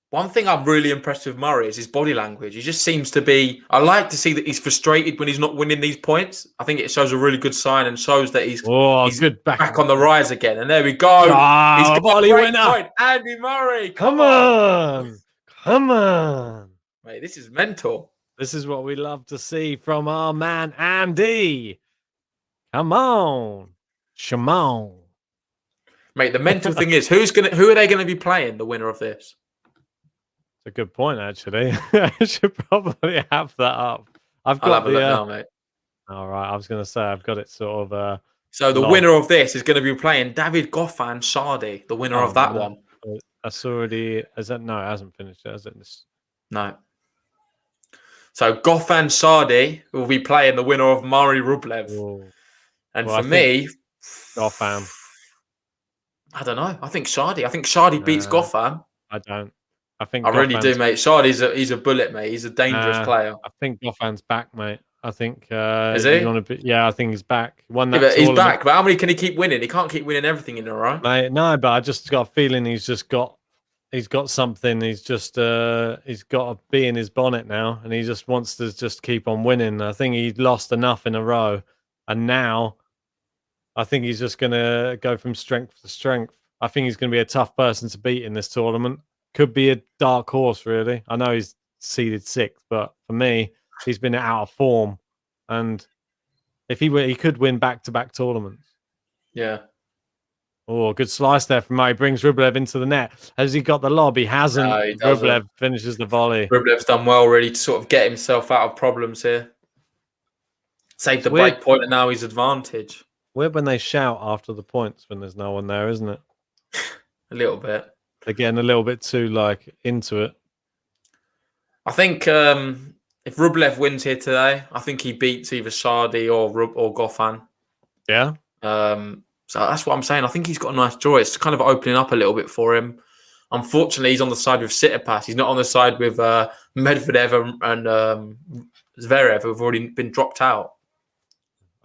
One thing I'm really impressed with Murray is his body language. He just seems to be... I like to see that he's frustrated when he's not winning these points. I think it shows a really good sign and shows that he's good back on the rise again. And there we go. Oh, he's got a great winner. point. Andy Murray. Come on. Come on. Mate, this is mental. This is what we love to see from our man, Andy. Come on. Shimon. Mate, the mental thing is, who are they going to be playing, the winner of this? A good point, actually. I should probably have that up. I'll have a look now, mate. All right, I was going to say I've got it sort of. So the winner of this is going to be playing David Goffin Shardy, the winner of that one. That's already. Is that no? It hasn't finished yet, has it? No. So Goffin Shardy will be playing the winner of Murray Rublev. Ooh. And for me, Goffin. I don't know. I think Shardy. I think Shardy beats Goffin. I don't. I really do, mate. Shardy's he's a bullet, mate. He's a dangerous player. I think Goffin's back, mate. I think is he? I think he's back. Won that he's back. But how many can he keep winning? He can't keep winning everything in a row. Mate, no, but I just got a feeling he's got something. He's got to be in his bonnet now, and he just wants to just keep on winning. I think he lost enough in a row, and now I think he's just going to go from strength to strength. I think he's going to be a tough person to beat in this tournament. Could be a dark horse, really. I know he's seeded 6th, but for me, he's been out of form. And if he could win back-to-back tournaments. Yeah. Oh, good slice there from Murray. Brings Rublev into the net. Has he got the lob? He hasn't. No, he doesn't. Rublev finishes the volley. Rublev's done well, really, to sort of get himself out of problems here. Saved the break point, and now he's advantage. Weird when they shout after the points when there's no one there, isn't it? A little bit. They're getting a little bit too into it. I think if Rublev wins here today, I think he beats either Shardy or Goffin. Yeah. So that's what I'm saying. I think he's got a nice draw. It's kind of opening up a little bit for him. Unfortunately, he's on the side with Tsitsipas. He's not on the side with Medvedev and Zverev, who've already been dropped out.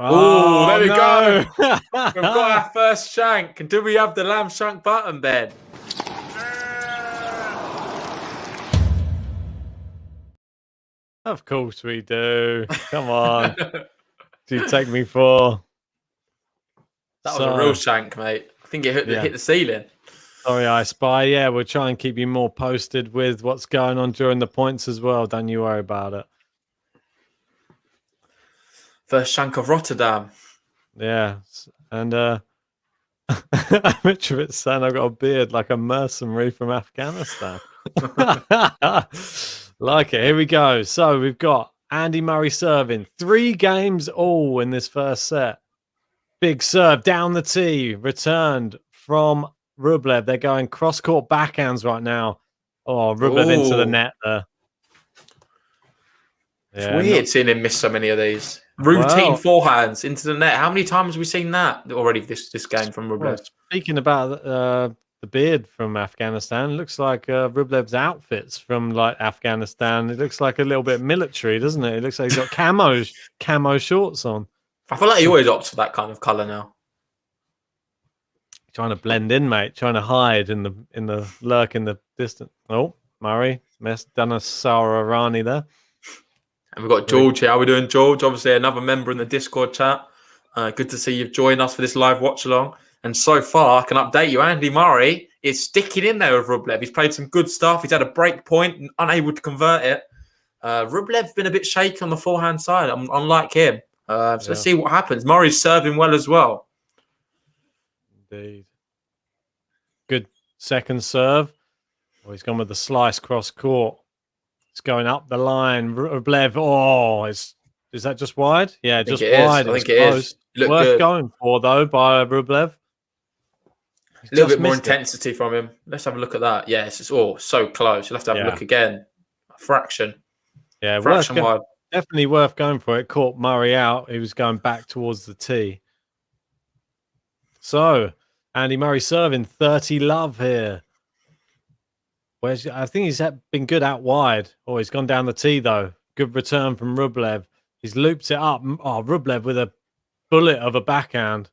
Oh, there we go. We've got our first shank. And do we have the lamb shank button, Ben? Of course we do. Come on. Do you take me for? That was a real shank, mate. I think it hit the ceiling. Sorry, I Spy. Yeah, we'll try and keep you more posted with what's going on during the points as well. Don't you worry about it. First shank of Rotterdam. Yeah. And Mitrovic saying I've got a beard like a mercenary from Afghanistan. Like it. Here we go. So we've got Andy Murray serving 3 games all in this first set. Big serve down the tee, returned from Rublev. They're going cross-court backhands right now. Oh, Rublev into the net there. It's weird seeing him miss so many of these. Routine forehands into the net. How many times have we seen that already this game from Rublev? Well, speaking about the beard from Afghanistan, looks like Rublev's outfits from like Afghanistan. It looks like a little bit military, doesn't it? It looks like he's got camo shorts on. I feel like he always opts for that kind of colour now. Trying to blend in, mate. Trying to hide in the lurk in the distance. Oh, Murray done a Sarah Rani there. And we've got George here. How are we doing, George? Obviously, another member in the Discord chat. Good to see you've joined us for this live watch along. And so far, I can update you, Andy Murray is sticking in there with Rublev. He's played some good stuff. He's had a break point, unable to convert it. Rublev's been a bit shaky on the forehand side, unlike him. Let's see what happens. Murray's serving well as well. Indeed. Good second serve. Oh, he's gone with the slice cross court. It's going up the line. Rublev. Oh, is that just wide? Yeah, just wide. I think it is. Worth going for, though, by Rublev. A little bit more intensity from him. Let's have a look at that. Yes, it's so close. You'll have to have a look again. A fraction. Yeah, wide. Definitely worth going for it. Caught Murray out. He was going back towards the tee. So, Andy Murray serving 30 love here. I think he's been good out wide. Oh, he's gone down the tee, though. Good return from Rublev. He's looped it up. Oh, Rublev with a bullet of a backhand.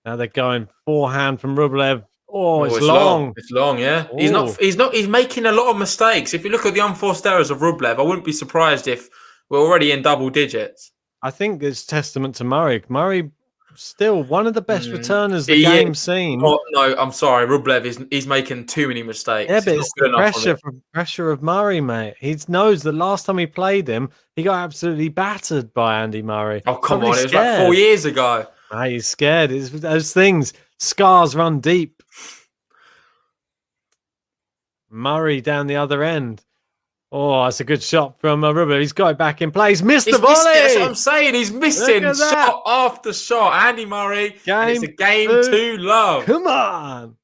Now they're going forehand from Rublev. Oh, it's long. It's long, yeah. Ooh. He's making a lot of mistakes. If you look at the unforced errors of Rublev, I wouldn't be surprised if we're already in double digits. I think it's testament to Murray. Murray still one of the best returners the game's seen. Oh, no, I'm sorry. Rublev he's making too many mistakes. Yeah, but it's the pressure of Murray, mate. He knows that last time he played him, he got absolutely battered by Andy Murray. Oh, come on. It was like 4 years ago. Mate, he's scared. It's those things. Scars run deep. Murray down the other end. Oh, that's a good shot from Rublev. He's got it back in play. He's missed the volley. That's what I'm saying. He's missing shot after shot. Andy Murray. It's a game to love. Come on.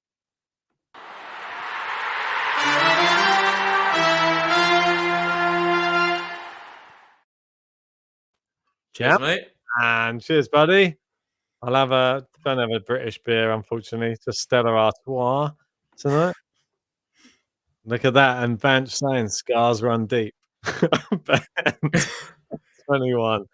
Cheers, mate. And cheers, buddy. Don't have a British beer, unfortunately. Just Stella Artois tonight. Look at that, and Vance saying scars run deep. 21.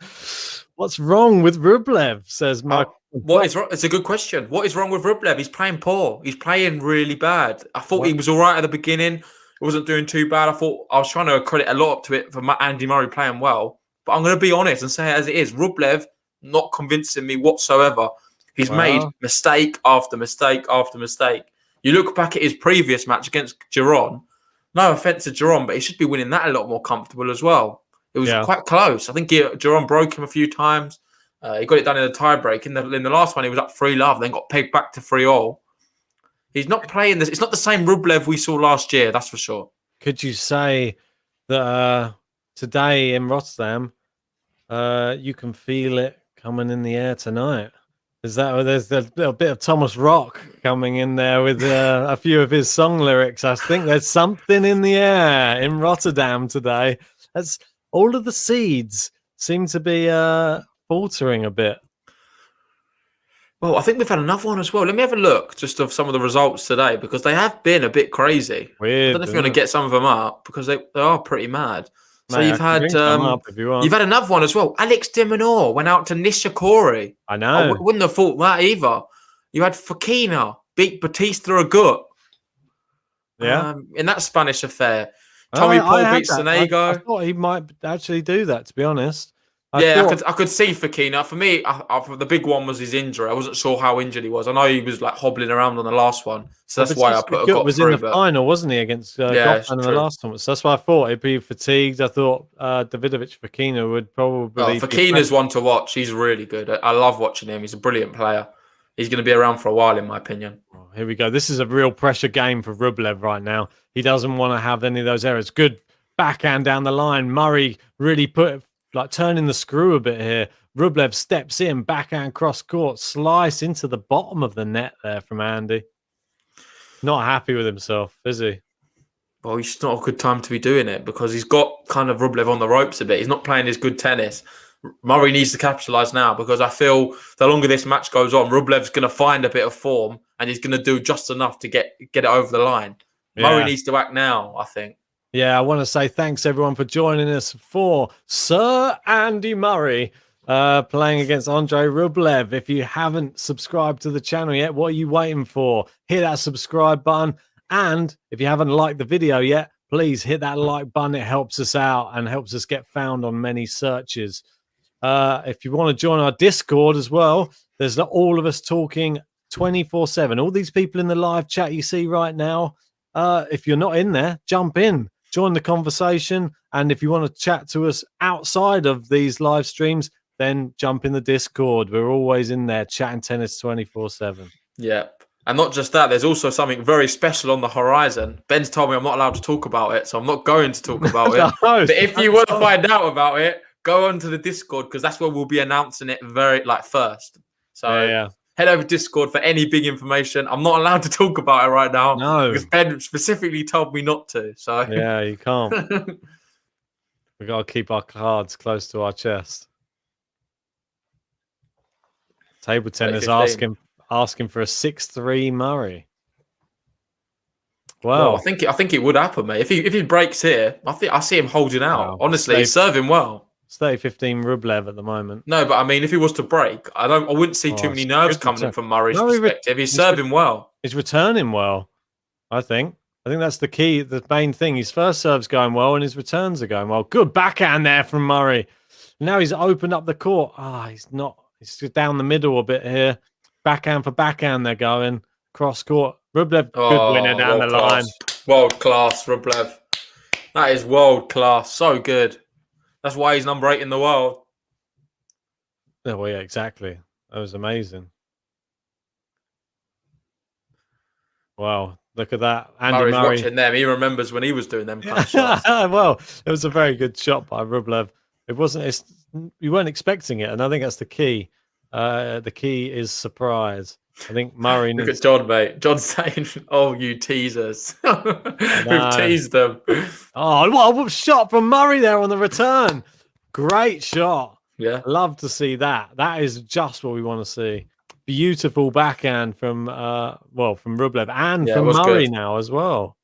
What's wrong with Rublev? Says Mark. What is wrong? It's a good question. What is wrong with Rublev? He's playing poor. He's playing really bad. I thought he was all right at the beginning. He wasn't doing too bad. I was trying to credit a lot up to it for Andy Murray playing well. But I'm going to be honest and say it as it is. Rublev not convincing me whatsoever. He's made mistake after mistake after mistake. You look back at his previous match against Giron. No offense to Giron, but he should be winning that a lot more comfortable as well. It was quite close. I think Giron broke him a few times. He got it done in the tiebreak. In the last one, he was up 3-love, then got pegged back to 3-all. He's not playing this. It's not the same Rublev we saw last year, that's for sure. Could you say that today in Rotterdam, you can feel it coming in the air tonight? There's a little bit of Thomas Rock coming in there with a few of his song lyrics. I think there's something in the air in Rotterdam today. That's all of the seeds seem to be faltering a bit. Well, I think we've had another one as well. Let me have a look just of some of the results today because they have been a bit crazy. Weird, I don't know if you want to get some of them up because they are pretty mad. So Mate, you've had another one as well. Alex de Minaur went out to Nishikori. I know. I wouldn't have thought that either. You had Fokina beat Batista Agut. Yeah. In that Spanish affair. Tommy Paul beat Sonego. I thought he might actually do that, to be honest. I could see Fokina. For me, the big one was his injury. I wasn't sure how injured he was. I know he was like hobbling around on the last one, so that's why I put a was in the final, wasn't he, against Goffman in the last one? So that's why I thought he'd be fatigued. I thought Davidovich Fokina would probably. Fokina's one to watch. He's really good. I love watching him. He's a brilliant player. He's going to be around for a while, in my opinion. Oh, here we go. This is a real pressure game for Rublev right now. He doesn't want to have any of those errors. Good backhand down the line. Murray really turning the screw a bit here. Rublev steps in, backhand cross court, slice into the bottom of the net there from Andy. Not happy with himself, is he? Well, it's not a good time to be doing it because he's got kind of Rublev on the ropes a bit. He's not playing his good tennis. Murray needs to capitalise now because I feel the longer this match goes on, Rublev's going to find a bit of form and he's going to do just enough to get it over the line. Yeah. Murray needs to act now, I think. Yeah, I want to say thanks everyone for joining us for Sir Andy Murray. playing against Andrey Rublev. If you haven't subscribed to the channel yet, what are you waiting for? Hit that subscribe button. And if you haven't liked the video yet, please hit that like button. It helps us out and helps us get found on many searches. If you want to join our Discord as well, there's all of us talking 24/7. All these people in the live chat you see right now, if you're not in there, jump in, join the conversation. And if you want to chat to us outside of these live streams, then jump in the Discord. We're always in there chatting tennis 24/7. Yeah. And not just that, there's also something very special on the horizon. Ben's told me I'm not allowed to talk about it, so I'm not going to talk about it. No, but if you want to find out about it, go onto the Discord, because that's where we'll be announcing it first. So head over to Discord for any big information. I'm not allowed to talk about it right now. No. Because Ben specifically told me not to. So yeah, you can't. We got to keep our cards close to our chest. Table tennis asking for a 6-3 Murray. Well, I think it would happen, mate. If he breaks here, I see him holding out. Honestly, he's serving well. It's 30-15 Rublev at the moment. No, but I mean, if he was to break, I wouldn't see too many nerves coming in from Murray's perspective. He's serving well. He's returning well, I think. I think that's the key, the main thing. His first serve's going well and his returns are going well. Good backhand there from Murray. Now he's opened up the court. He's not. He's down the middle a bit here. Backhand for backhand they're going. Cross court. Rublev, good winner down the line. World class, Rublev. That is world class. So good. That's why he's number 8 in the world. Oh, well, yeah, exactly. That was amazing. Wow, look at that. Murray's watching them. He remembers when he was doing them kind of shots. Well, it was a very good shot by Rublev. It wasn't. You weren't expecting it, and I think that's the key. The key is surprise. I think Murray Look at John, mate. John's saying, "Oh, you teasers! We've teased them." Oh, what a shot from Murray there on the return! Great shot. Yeah, love to see that. That is just what we want to see. Beautiful backhand from from Rublev and from Murray now as well.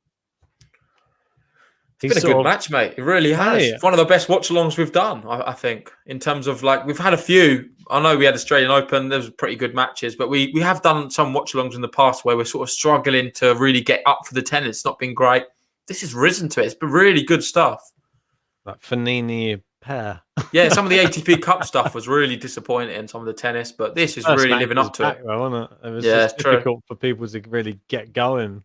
It's been a good match, mate. It really has. It's one of the best watch-alongs we've done, I think, in terms of we've had a few. I know we had Australian Open. There was pretty good matches, but we have done some watch-alongs in the past where we're sort of struggling to really get up for the tennis. It's not been great. This has risen to it. It's been really good stuff. Like Fanini pair. Yeah, some of the ATP Cup stuff was really disappointing in some of the tennis, but this is really living up to it. Wasn't it? It was just difficult for people to really get going.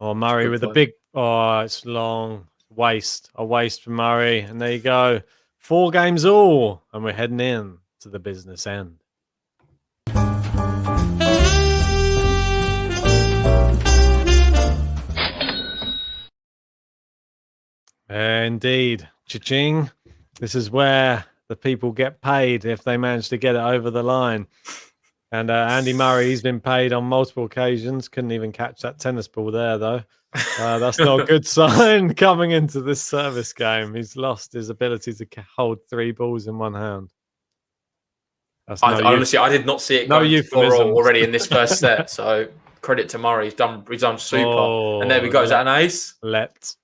Murray with a big... Oh, it's long. A waste for Murray. And there you go. 4 games all. And we're heading in to the business end. Indeed. Cha-ching. This is where the people get paid if they manage to get it over the line. And Andy Murray, he's been paid on multiple occasions. Couldn't even catch that tennis ball there, though. That's not a good sign coming into this service game. He's lost his ability to hold 3 balls in one hand. Honestly, I did not see it going to 4-4 already in this first set. So credit to Murray. He's done super. And there we go. Is that an ace? Let.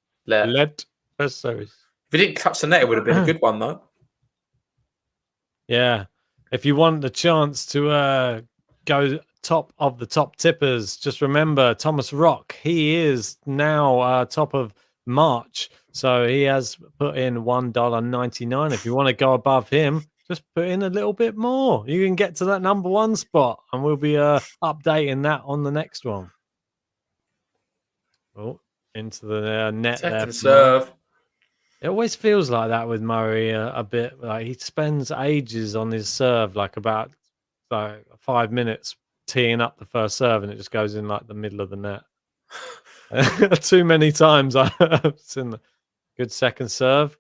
Sorry. If he didn't touch the net, it would have been a good one, though. Yeah. If you want the chance to go top of the top tippers, just remember Thomas Rock. He is now top of March. So he has put in $1.99. If you want to go above him, just put in a little bit more. You can get to that number 1 spot, and we'll be updating that on the next one. Oh, into the net. Second serve. It always feels like that with Murray a bit. Like he spends ages on his serve, about 5 minutes teeing up the first serve, and it just goes in the middle of the net. Too many times I've seen the good second serve.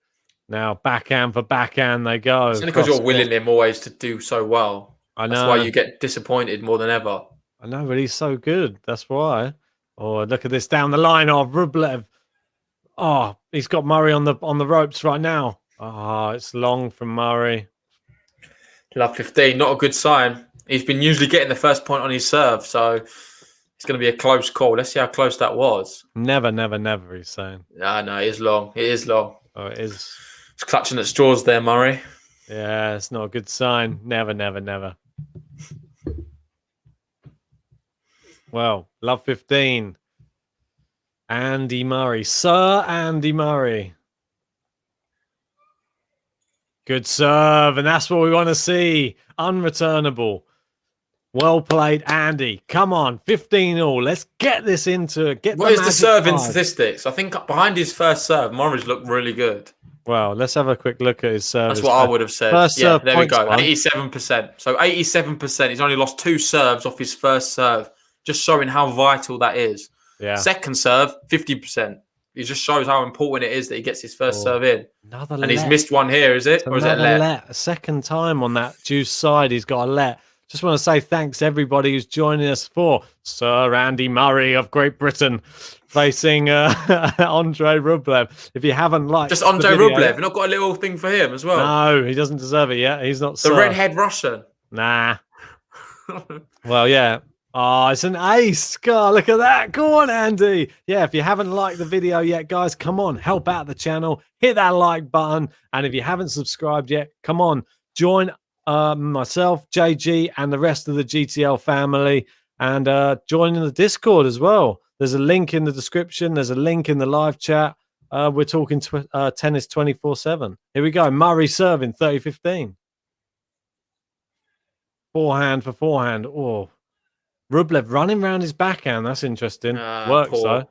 Now backhand for backhand they go. It's only because you're willing him always to do so well. I know. That's why you get disappointed more than ever. I know, but he's so good. That's why. Oh, look at this down the line of Rublev. Oh, he's got Murray on the ropes right now. Oh, it's long from Murray. Love 15, not a good sign. He's been usually getting the first point on his serve, so it's going to be a close call. Let's see how close that was. Never, he's saying. No, it is long. It is long. Oh, it is. It's clutching at straws there, Murray. Yeah, it's not a good sign. Never, never, never. Well, love 15. Andy Murray. Sir Andy Murray. Good serve. And that's what we want to see. Unreturnable. Well played, Andy. Come on. 15-all. Let's get this into it. What is the serving 5. statistics? I think behind his first serve, Murray's looked really good. Well, let's have a quick look at his service. That's what I would have said. First yeah, serve there we go. one. 87%. So 87%. He's only lost 2 serves off his first serve. Just showing how vital that is. Yeah. Second serve, 50%. It just shows how important it is that he gets his first serve in. Another and he's missed one here, is it? Or is it a let? A second time on that juice side, he's got a let. Just want to say thanks to everybody who's joining us for Sir Andy Murray of Great Britain facing Andrey Rublev. If you haven't liked just Andrey Rublev, you've not got a little thing for him as well. No, he doesn't deserve it yet. He's not the redhead Russian. Nah. Well, yeah. Oh, it's an ace. God, look at that. Go on, Andy. Yeah, if you haven't liked the video yet, guys, come on, help out the channel. Hit that like button. And if you haven't subscribed yet, come on, join myself, JG, and the rest of the GTL family, and join in the Discord as well. There's a link in the description. There's a link in the live chat. We're talking tennis 24/7. Here we go. Murray serving 30-15. Forehand for forehand. Oh, Rublev running around his backhand. That's interesting. Works though.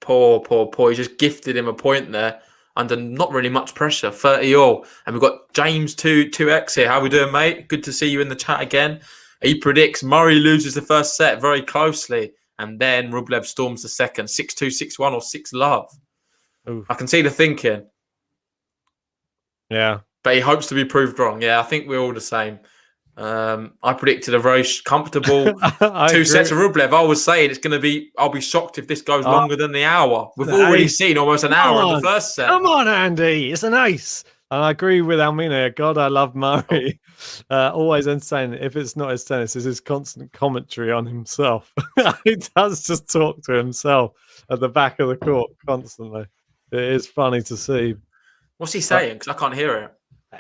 Poor. He just gifted him a point there under not really much pressure. 30-all. And we've got James 2X here. How we doing, mate? Good to see you in the chat again. He predicts Murray loses the first set very closely. And then Rublev storms the second. 6-2, 6-1 or 6-love. I can see the thinking. Yeah. But he hopes to be proved wrong. Yeah, I think we're all the same. I predicted a very comfortable 2 sets of Rublev. I was saying it's going to be, I'll be shocked if this goes longer than the hour. We've already seen almost an hour in the first set. Come on, Andy. It's an ace. And I agree with Almina. God, I love Murray. Always entertaining. If it's not his tennis, it's his constant commentary on himself. He does just talk to himself at the back of the court constantly. It is funny to see. What's he saying? Because I can't hear it.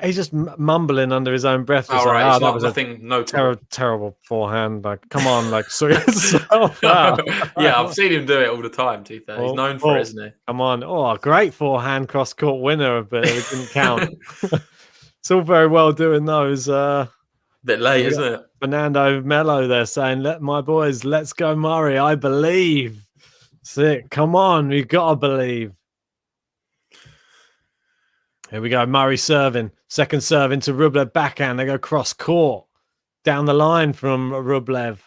He's just mumbling under his own breath. All right, that was nothing notable. Terrible forehand. Like, come on, like, sort yourself out. Yeah, I've seen him do it all the time. To be fair, he's known for it, isn't he? Come on, a great forehand cross court winner, but it didn't count. It's all very well doing those. Bit late, isn't it? Fernando Melo there saying, "Let my boys, let's go, Murray. I believe." Sick. Come on, you gotta believe. Here we go. Murray serving. Second serve into Rublev backhand. They go cross court. Down the line from Rublev.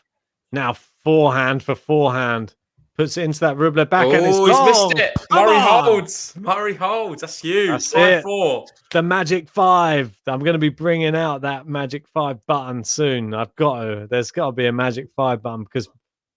Now forehand for forehand. Puts it into that Rublev backhand. Oh, he's missed it. Murray holds. Murray holds. That's huge. That's 5-4. The magic 5. I'm going to be bringing out that magic 5 button soon. There's got to be a magic 5 button because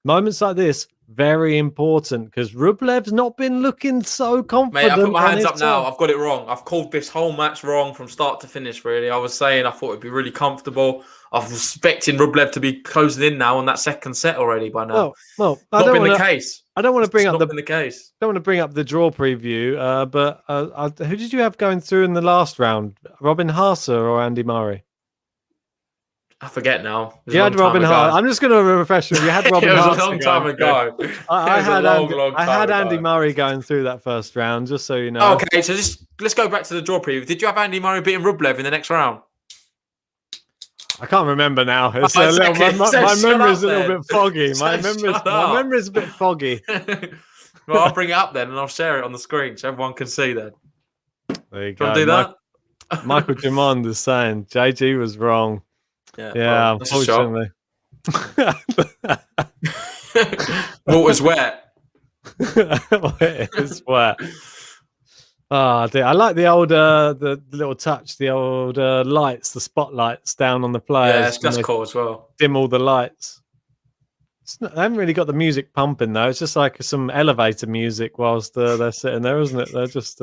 moments like this, very important because Rublev's not been looking so confident. Mate, I put my hands up now. I've got it wrong. I've called this whole match wrong from start to finish, really. I was saying I thought it'd be really comfortable. I was expecting Rublev to be closing in now on that second set already by now. Well, not been the case. I don't want to bring up the case. Don't want to bring up the draw preview, but who did you have going through in the last round? Robin Haase or Andy Murray? I forget now. You had Robin Haase. I'm just going to refresh you. You had Robin Haase. It was a long time ago. I had Andy Murray going through that first round, just so you know. Okay, so let's go back to the draw preview. Did you have Andy Murray beating Rublev in the next round? I can't remember now. It's my memory's a little bit foggy. My memory's a bit foggy. Well, I'll bring it up then and I'll share it on the screen so everyone can see then. There you go. Do that? Michael Dumond is saying JG was wrong. Yeah, unfortunately. Water's wet. It is wet. Oh, dear. I like the old, the little touch, the old lights, the spotlights down on the players. Yeah, that's cool as well. Dim all the lights. They haven't really got the music pumping though. It's just like some elevator music whilst they're sitting there, isn't it? They're just.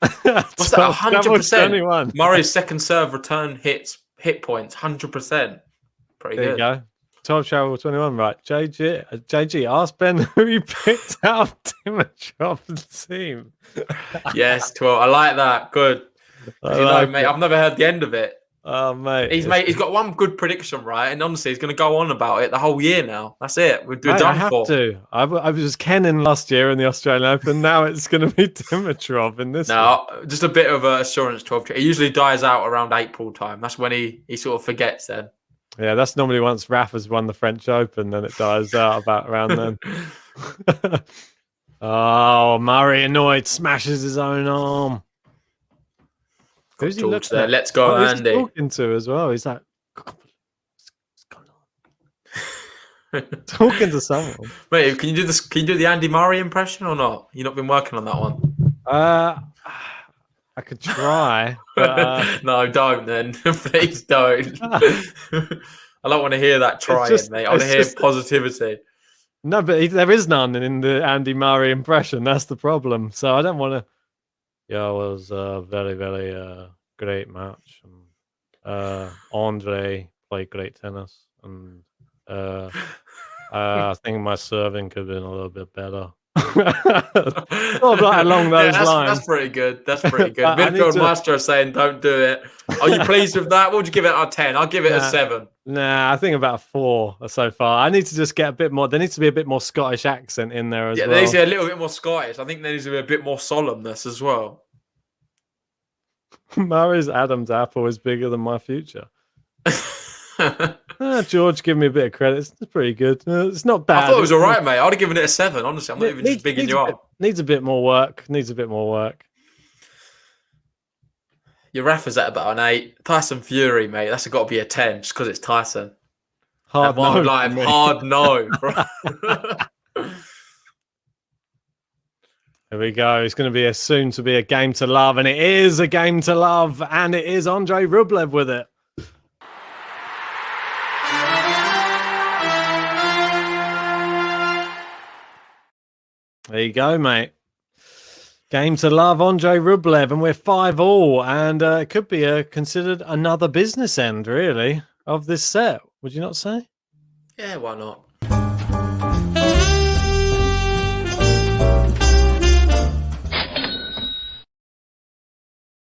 What's that? 100%. Murray's second serve return hit points. 100%. Pretty good. There you go. 12 travel 21, right? JG, ask Ben who he picked out of Dimitrov's team. Yes, 12. I like that. Good. As you know, mate, I've never heard the end of it. Oh, mate. He's got one good prediction, right? And honestly, he's going to go on about it the whole year now. That's it. We're done I have for. to. I was Kenin last year in the Australian Open. Now it's going to be Dimitrov in this one. No, just a bit of assurance 12. He usually dies out around April time. That's when he sort of forgets then. Yeah, that's normally once Rafa's won the French Open, then it dies out about around then. Oh, Murray annoyed, smashes his own arm. Who's he looking there? at? Let's go, Andy. He's talking to as well. He's like, what's going on? Talking to someone. Mate, can you do this? Can you do the Andy Murray impression or not? You've not been working on that one. I could try. But, no, don't then. Please don't. I don't want to hear that trying, mate. I want to hear positivity. No, but there is none in the Andy Murray impression. That's the problem. So I don't want to. Yeah, it was a very, very great match. Andrey played great tennis, and I think my serving could have been a little bit better. Along those lines. That's pretty good. That's pretty good. Midfield Maestro saying don't do it. Are you pleased with that? What would you give it out of 10? I'll give it a 7. Nah, I think about a 4 so far. I need to just get a bit more. There needs to be a bit more Scottish accent in there as well. Yeah, there needs to be a little bit more Scottish. I think there needs to be a bit more solemnness as well. Murray's Adam's apple is bigger than my future. George, give me a bit of credit. It's pretty good. It's not bad. I thought it was all right, mate. I'd have given it a 7. Honestly, I'm not even just bigging you up. Needs a bit more work. Your Rafa's at about an 8. Tyson Fury, mate. That's got to be a 10 just because it's Tyson. Hard no. Bro. Here we go. It's going to be soon to be a game to love, and it is a game to love, and it is Andrey Rublev with it. There you go, mate. Game to love, Andrey Rublev, and we're 5-all, and it could be considered another business end, really, of this set. Would you not say? Yeah, why not?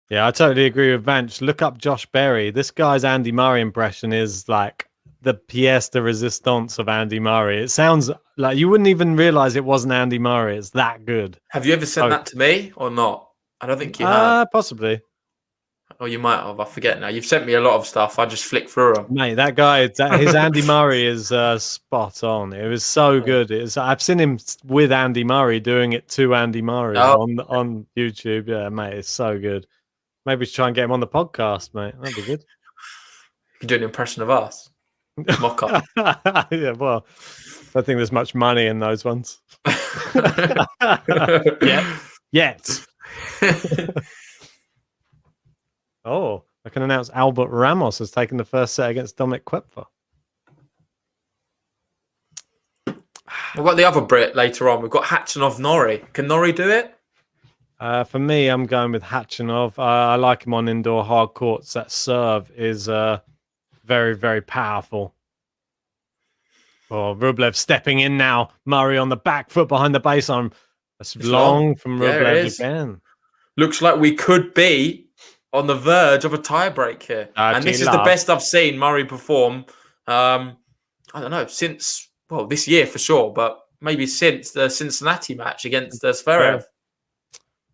Yeah, I totally agree with Vanch. Look up Josh Berry. This guy's Andy Murray impression is like the pièce de résistance of Andy Murray. It sounds like you wouldn't even realize it wasn't Andy Murray. It's that good. Have you ever sent that to me or not? I don't think you have. Possibly. Oh, you might have. I forget now. You've sent me a lot of stuff. I just flick through them. Mate, that guy, his Andy Murray is spot on. It was so good. I've seen him with Andy Murray doing it to Andy Murray on YouTube. Yeah, mate, it's so good. Maybe we should try and get him on the podcast, mate. That'd be good. You can do an impression of us. Mock up. Yeah, well, I don't think there's much money in those ones. Yet. Oh, I can announce Albert Ramos has taken the first set against Dominic Koepfer. We've got the other Brit later on. We've got Hatchanov Norrie. Can Norrie do it? For me, I'm going with Hatchanov. I like him on indoor hard courts. That serve is very, very powerful. Oh, Rublev stepping in now. Murray on the back foot behind the baseline. That's long from Rublev again. Looks like we could be on the verge of a tiebreak here. And this is the best I've seen Murray perform, I don't know, since, well, this year for sure, but maybe since the Cincinnati match against Zverev.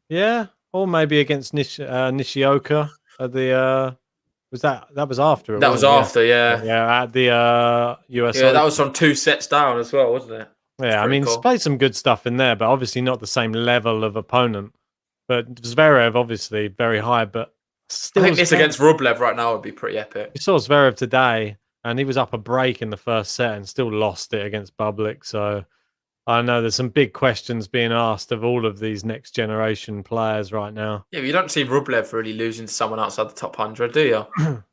Yeah, or maybe against Nishioka at the was that was after? That was after, yeah. Yeah, at the US. Yeah, that was from 2 sets down as well, wasn't it? Yeah, I mean, cool. Played some good stuff in there, but obviously not the same level of opponent. But Zverev, obviously, very high, but still. I think this against Rublev right now would be pretty epic. We saw Zverev today, and he was up a break in the first set and still lost it against Bublik. So I know there's some big questions being asked of all of these next generation players right now. Yeah, but you don't see Rublev really losing to someone outside the top 100, do you?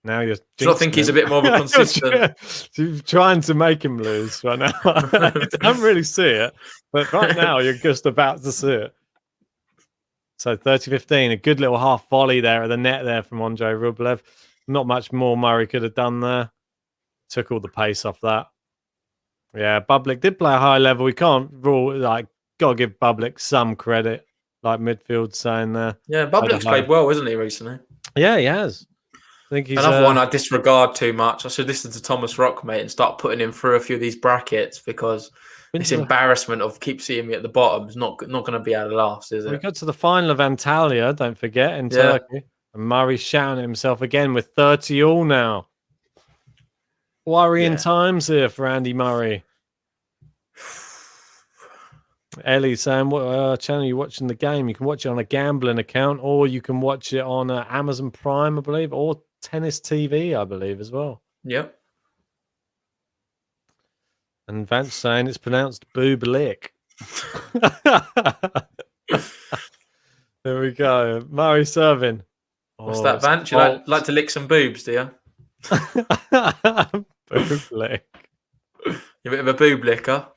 Now you're. Do you not think he's a bit more of a consistent? You're trying to make him lose right now. I don't really see it, but right now you're just about to see it. So 30-15, a good little half volley there at the net there from Andrey Rublev. Not much more Murray could have done there. Took all the pace off that. Yeah, Bublik did play a high level. We can't rule, got to give Bublik some credit. like midfield saying there. Yeah, Bublek's played well, isn't he, recently? Yeah, he has. I think he's Another one I disregard too much. I should listen to Thomas Rock, mate, and start putting him through a few of these brackets because this embarrassment of keep seeing me at the bottom is not going to be able to last, is it? We got to the final of Antalya, don't forget, in Turkey. And Murray shouting at himself again with 30 all now. Worrying times here for Andy Murray. Ellie saying, what channel are you watching the game? You can watch it on a gambling account, or you can watch it on Amazon Prime, I believe, or Tennis TV, I believe, as well. Yep. And Vance saying it's pronounced Bublik. There we go. Murray serving. What's that, Vance? You like to lick some boobs, do you? Bublik. You're a bit of a boob licker.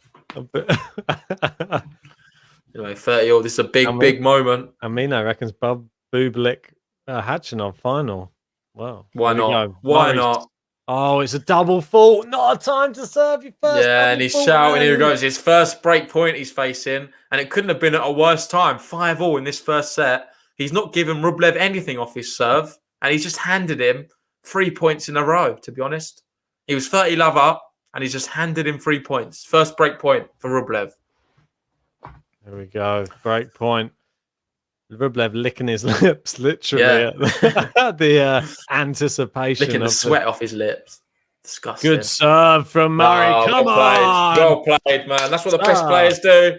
Anyway, 30 all. This is a big moment. Amino reckons Bublik Hachinov final. Wow. Why not? Why not? Oh, it's a double fault. Not a time to serve your first. Yeah, and he's shouting. Here he goes. His first break point he's facing. And it couldn't have been at a worse time. 5-all in this first set. He's not given Rublev anything off his serve. And he's just handed him 3 points in a row, to be honest. He was 30 love up. And he's just handed him 3 points. First break point for Rublev. There we go. Break point. Rublev licking his lips, literally. Yeah. The anticipation. Licking the sweat off his lips. Disgusting. Good serve from Murray. Come on. Well played, man. That's what the best players do.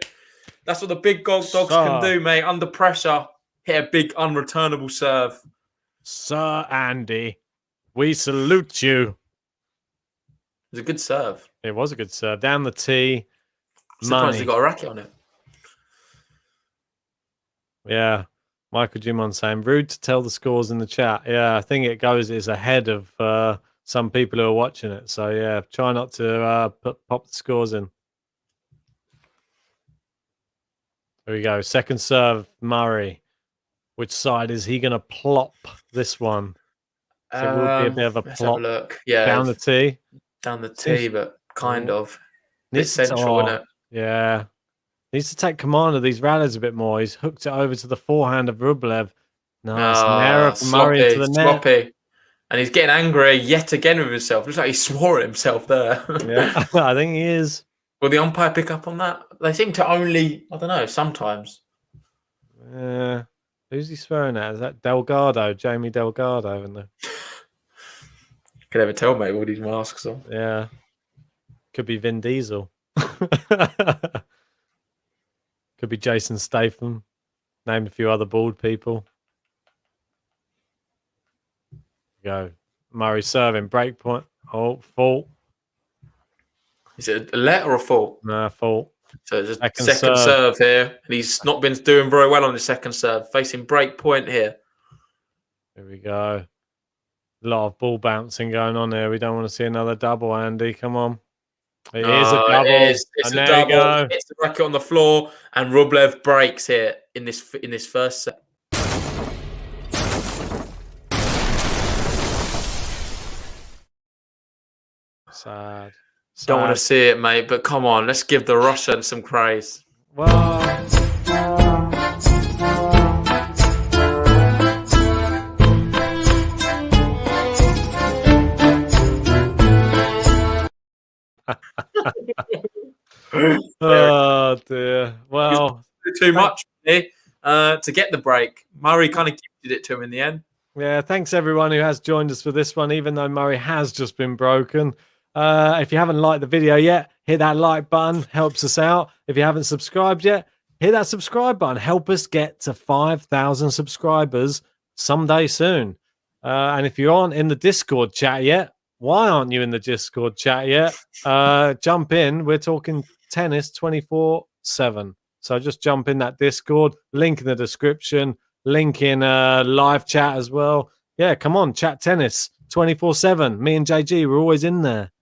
That's what the big dogs can do, mate. Under pressure, hit a big unreturnable serve. Sir Andy, we salute you. It was a good serve. It was a good serve. Down the tee. Surprised he got a racket on it. Yeah. Michael Jimon saying, rude to tell the scores in the chat. Yeah, I think it is ahead of some people who are watching it. So, yeah, try not to pop the scores in. There we go. Second serve, Murray. Which side is he going to plop this one? So it will be a bit of a plop. Look. Yeah, down the tee. Down the tee, but kind of. It's central, isn't it? Yeah. Needs to take command of these rallies a bit more. He's hooked it over to the forehand of Rublev. Nice. An error from Murray into the net. And he's getting angry yet again with himself. Looks like he swore at himself there. Yeah, I think he is. Will the umpire pick up on that? They seem to only, I don't know, sometimes. Yeah. Who's he swearing at? Is that Delgado, Jamie Delgado? In the... Can never tell, mate, with all these masks on. Yeah. Could be Vin Diesel. Could be Jason Statham. Named a few other bald people. Go. Murray serving. Break point. Oh, fault. Is it a let or a fault? Nah, fault. So it's a second serve here. And he's not been doing very well on the second serve. Facing break point here. Here we go. A lot of ball bouncing going on here. We don't want to see another double, Andy. Come on. It is a double. It's a double. It's the racket on the floor, and Rublev breaks here in this first set. Sad. Don't want to see it, mate. But come on, let's give the Russian some praise. Well. Oh dear. Well, too much for me to get the break. Murray kind of gifted it to him in the end. Yeah, thanks everyone who has joined us for this one, even though Murray has just been broken. If you haven't liked the video yet, hit that like button, helps us out. If you haven't subscribed yet, hit that subscribe button. Help us get to 5,000 subscribers someday soon. And if you aren't in the Discord chat yet, why aren't you in the Discord chat yet? Jump in. We're talking tennis 24/7. So just jump in that Discord. Link in the description. Link in live chat as well. Yeah, come on, chat tennis 24/7. Me and JG, we're always in there.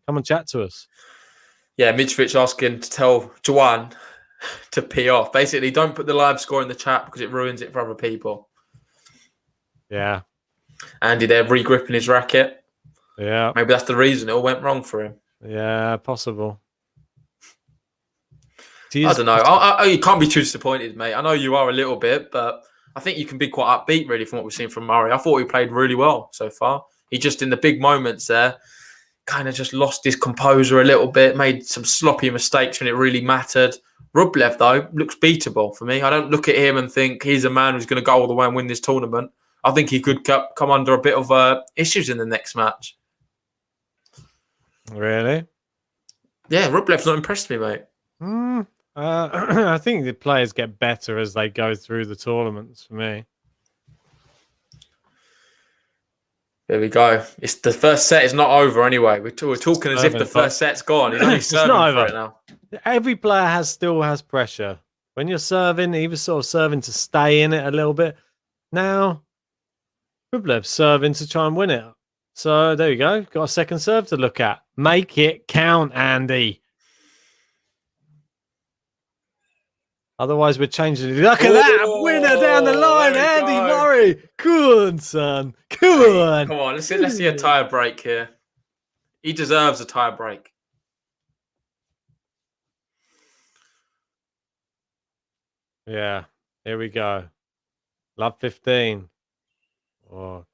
Come and chat to us. Yeah, Mitrovic asking to tell Juan to pee off. Basically, don't put the live score in the chat because it ruins it for other people. Yeah. Andy there regripping his racket. Yeah. Maybe that's the reason it all went wrong for him. Yeah, possible. He I is. don't know. You can't be too disappointed, mate. I know you are a little bit, but I think you can be quite upbeat, really, from what we've seen from Murray. I thought he played really well so far. He just, in the big moments there, kind of just lost his composure a little bit, made some sloppy mistakes when it really mattered. Rublev, though, looks beatable for me. I don't look at him and think he's a man who's going to go all the way and win this tournament. I think he could come under a bit of issues in the next match. Really? Yeah, Rublev's not impressed me, mate. I think the players get better as they go through the tournaments for me. There we go. It's the first set is not over anyway. We're talking as if the first set's gone. He's only serving for it now. Every player still has pressure. When you're serving, he was sort of serving to stay in it a little bit. Now, Rublev's serving to try and win it. So there you go. Got a second serve to look at. Make it count, Andy. Otherwise, we're changing it. Look at that. Winner down the line, Andy Murray. Come on, son. Come on. Come on. Let's see a tyre break here. He deserves a tyre break. Yeah. Here we go. Love 15. Oh.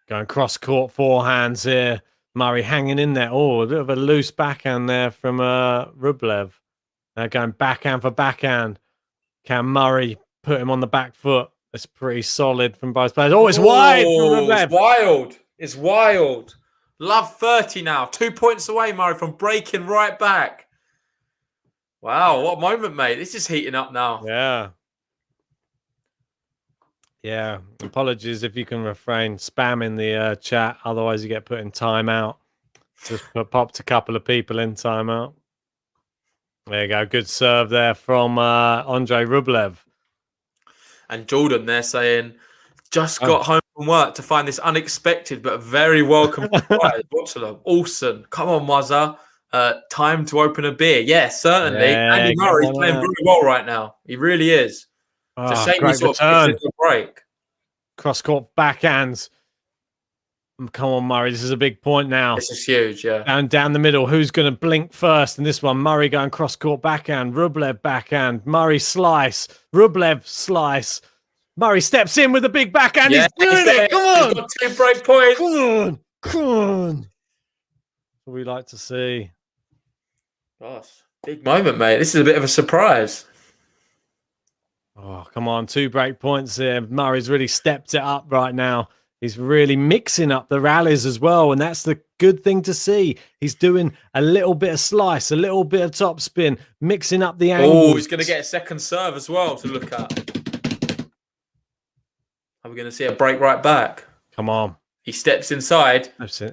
Going cross court forehands here. Murray hanging in there. Oh, a bit of a loose backhand there from Rublev. Now going backhand for backhand. Can Murray put him on the back foot? It's pretty solid from both players. Oh, it's wide from Rublev. It's wild. It's wild. Love 30 now. 2 points away, Murray, from breaking right back. Wow, what a moment, mate. This is heating up now. Yeah. Yeah. Apologies if you can refrain spamming the chat. Otherwise, you get put in timeout. Just popped a couple of people in timeout. There you go. Good serve there from Andrey Rublev. And Jordan there saying, just got home from work to find this unexpected but very welcome surprise. Watchalong. Awesome. Come on, Muzza. Time to open a beer. Yeah, certainly. Yeah, Andy Murray's playing really well right now. He really is. It's a shame he sort of gets a break. Cross-court backhands. Come on, Murray. This is a big point now. This is huge, yeah. Down the middle. Who's going to blink first? And this one, Murray going cross-court backhand. Rublev backhand. Murray slice. Rublev slice. Murray steps in with a big backhand. Yeah, he's doing it. Come on. He's got 2 break points. Come on. Come on. What we like to see. Gosh, big moment, mate. This is a bit of a surprise. Oh, come on. 2 break points here. Murray's really stepped it up right now. He's really mixing up the rallies as well, and that's the good thing to see. He's doing a little bit of slice, a little bit of topspin, mixing up the angles. Oh, he's going to get a second serve as well to look at. Are we going to see a break right back? Come on. He steps inside.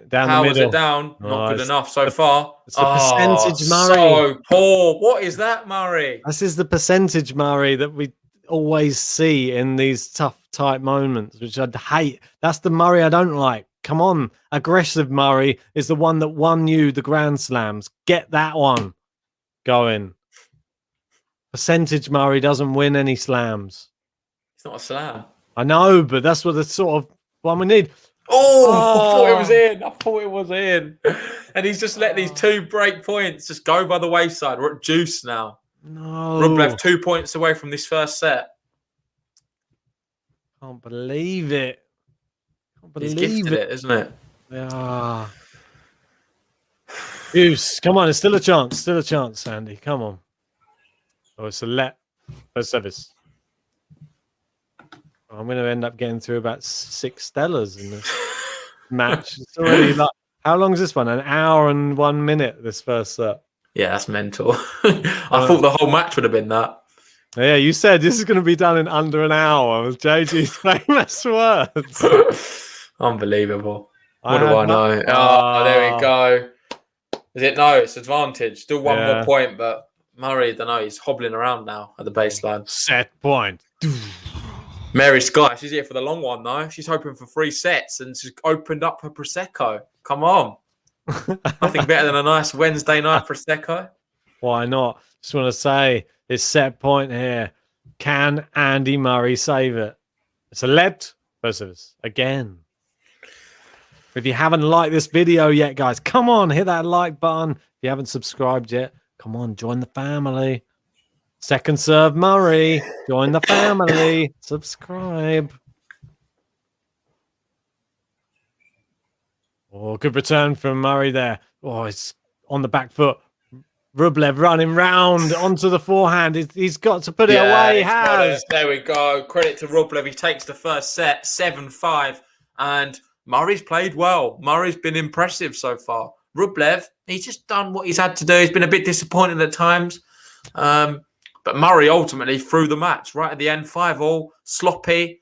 Down How the middle. is it down? Not good enough so far. It's the percentage, Murray. So poor. What is that, Murray? This is the percentage, Murray, that we always see in these tough, tight moments, which I'd hate. That's the Murray I don't like. Come on. Aggressive Murray is the one that won you the Grand Slams. Get that one going. Percentage Murray doesn't win any slams. It's not a slam. I know, but that's what the sort of one we need. Oh, I thought it was in. I thought it was in. And he's just let these 2 break points just go by the wayside. We're at juice now. No. Rublev 2 points away from this first set. Can't believe it. He's gifted it, isn't it? Yeah. Juice. Come on, it's still a chance. Still a chance, Sandy. Come on. Oh, it's a let. First service. I'm going to end up getting through about 6 Stellas in this match. It's already like, how long is this one? 1 hour and 1 minute, this first set. Yeah, that's mental. I thought the whole match would have been that. Yeah, you said this is going to be done in under an hour with JG's famous words. Unbelievable. What do I know? Oh, there we go. Is it? No, it's advantage. Still one more point, but Murray, I don't know, he's hobbling around now at the baseline. Set point. Mary Sky, she's here for the long one, though. She's hoping for 3 sets and she's opened up her Prosecco. Come on. Nothing better than a nice Wednesday night Prosecco. Why not? Just want to say, this set point here. Can Andy Murray save it? It's a lead versus again. If you haven't liked this video yet, guys, come on, hit that like button. If you haven't subscribed yet, Come on, join the family. Second serve, Murray. Join the family. Subscribe. Oh, good return from Murray there. Oh, it's on the back foot. Rublev running round onto the forehand. He's got to put it away. He has. There we go. Credit to Rublev. He takes the first set, 7-5. And Murray's played well. Murray's been impressive so far. Rublev, he's just done what he's had to do. He's been a bit disappointed at times. But Murray ultimately threw the match right at the end. 5-5, sloppy.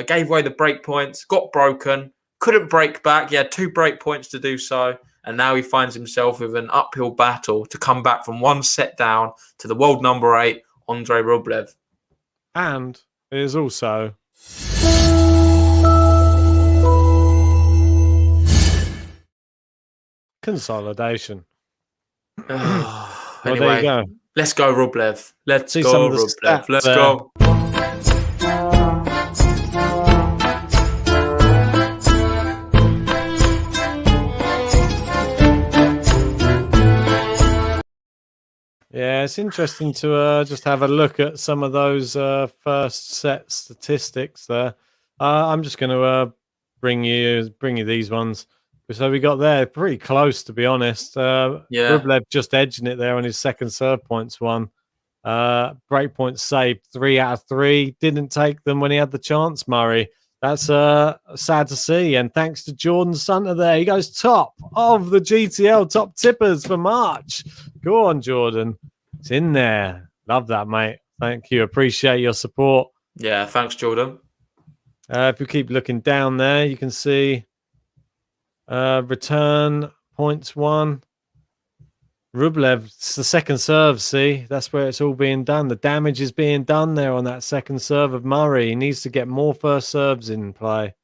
Gave away the break points. Got broken. Couldn't break back. He had 2 break points to do so. And now he finds himself with an uphill battle to come back from 1 set down to the world number 8, Andrey Rublev. And it is also consolidation. Anyway, there you go. Let's go, Rublev. Let's See go, some of the Rublev. stats Let's there. go. Yeah, it's interesting to just have a look at some of those first set statistics there. I'm just going to bring you these ones. So we got there pretty close, to be honest. Rublev just edging it there on his second serve points one. Break points saved 3 out of 3. Didn't take them when he had the chance, Murray. That's sad to see. And thanks to Jordan Sunter there. He goes top of the GTL top tippers for March. Go on, Jordan. It's in there. Love that, mate. Thank you. Appreciate your support. Yeah, thanks, Jordan. If you keep looking down there, you can see return points 1. Rublev, it's the second serve, see? That's where it's all being done. The damage is being done there on that second serve of Murray. He needs to get more first serves in play.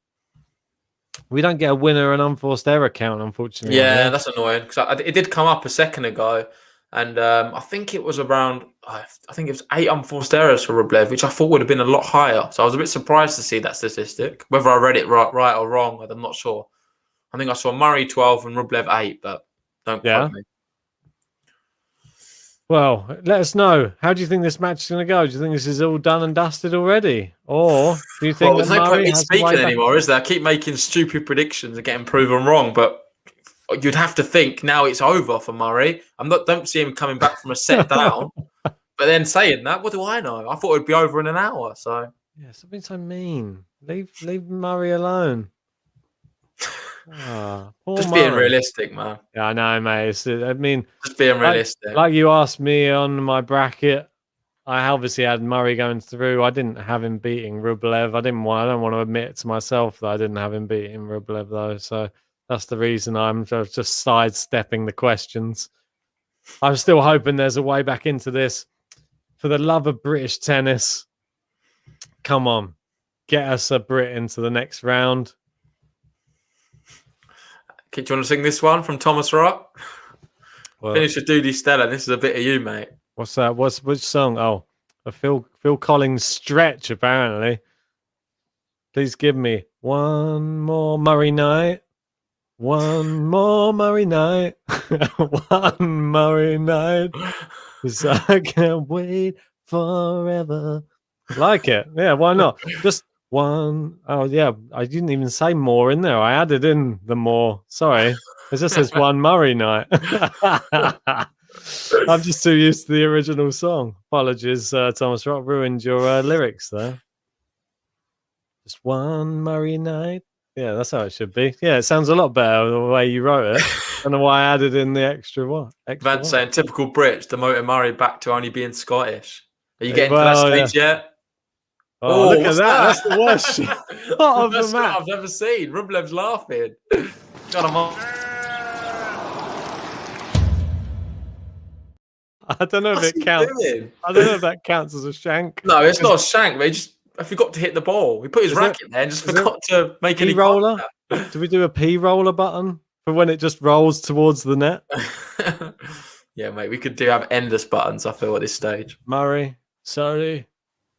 We don't get a winner and unforced error count, unfortunately. Yeah, that's annoying. Because it did come up a second ago. And I think it was around, I think it was 8 unforced errors for Rublev, which I thought would have been a lot higher. So I was a bit surprised to see that statistic. Whether I read it right or wrong, I'm not sure. I think I saw Murray 12 and Rublev 8, but don't quote me. Well, let us know. How do you think this match is going to go? Do you think this is all done and dusted already? Or do you think there's that no point Murray me has speaking the way anymore, is there? I keep making stupid predictions and getting proven wrong, but you'd have to think now it's over for Murray. Don't see him coming back from a set down. But then saying that, what do I know? I thought it'd be over in an hour. So yeah, something so mean. Leave Murray alone. Just being realistic, man. Yeah, I know, mate. Just being realistic. Like you asked me on my bracket, I obviously had Murray going through. I didn't have him beating Rublev. I don't want to admit to myself that I didn't have him beating Rublev though. So that's the reason I'm just sidestepping the questions. I'm still hoping there's a way back into this. For the love of British tennis, come on, get us a Brit into the next round. Do you want to sing this one from Thomas Rock? Well, Finish your duty, Stella. This is a bit of you, mate. What's that? Which song? Oh, a Phil Collins Stretch, apparently. Please give me one more Murray night. One more Murray night. One Murray night. 'Cause I can't wait forever. Like it. Yeah, why not? Just one. Oh, yeah. I didn't even say more in there. I added in the more. Sorry. It just says one Murray night. I'm just too used to the original song. Apologies, Thomas Rock. Ruined your lyrics there. Just one Murray night. Yeah, that's how it should be. Yeah, it sounds a lot better the way you wrote it. I don't know why I added in the extra one. Van's saying typical Brits demoting Murray back to only being Scottish. Are you getting to that stage yet? Oh, look at that. That's the worst shit of the match I've never seen. Rublev's laughing. Got him on. I don't know if it counts. I don't know if that counts as a shank. No, it's not a shank, but I forgot to hit the ball. He put his racket there and just forgot to make any roller. Do we do a P roller button for when it just rolls towards the net? Yeah, mate, we could have endless buttons, I feel, at this stage. Murray, sorry,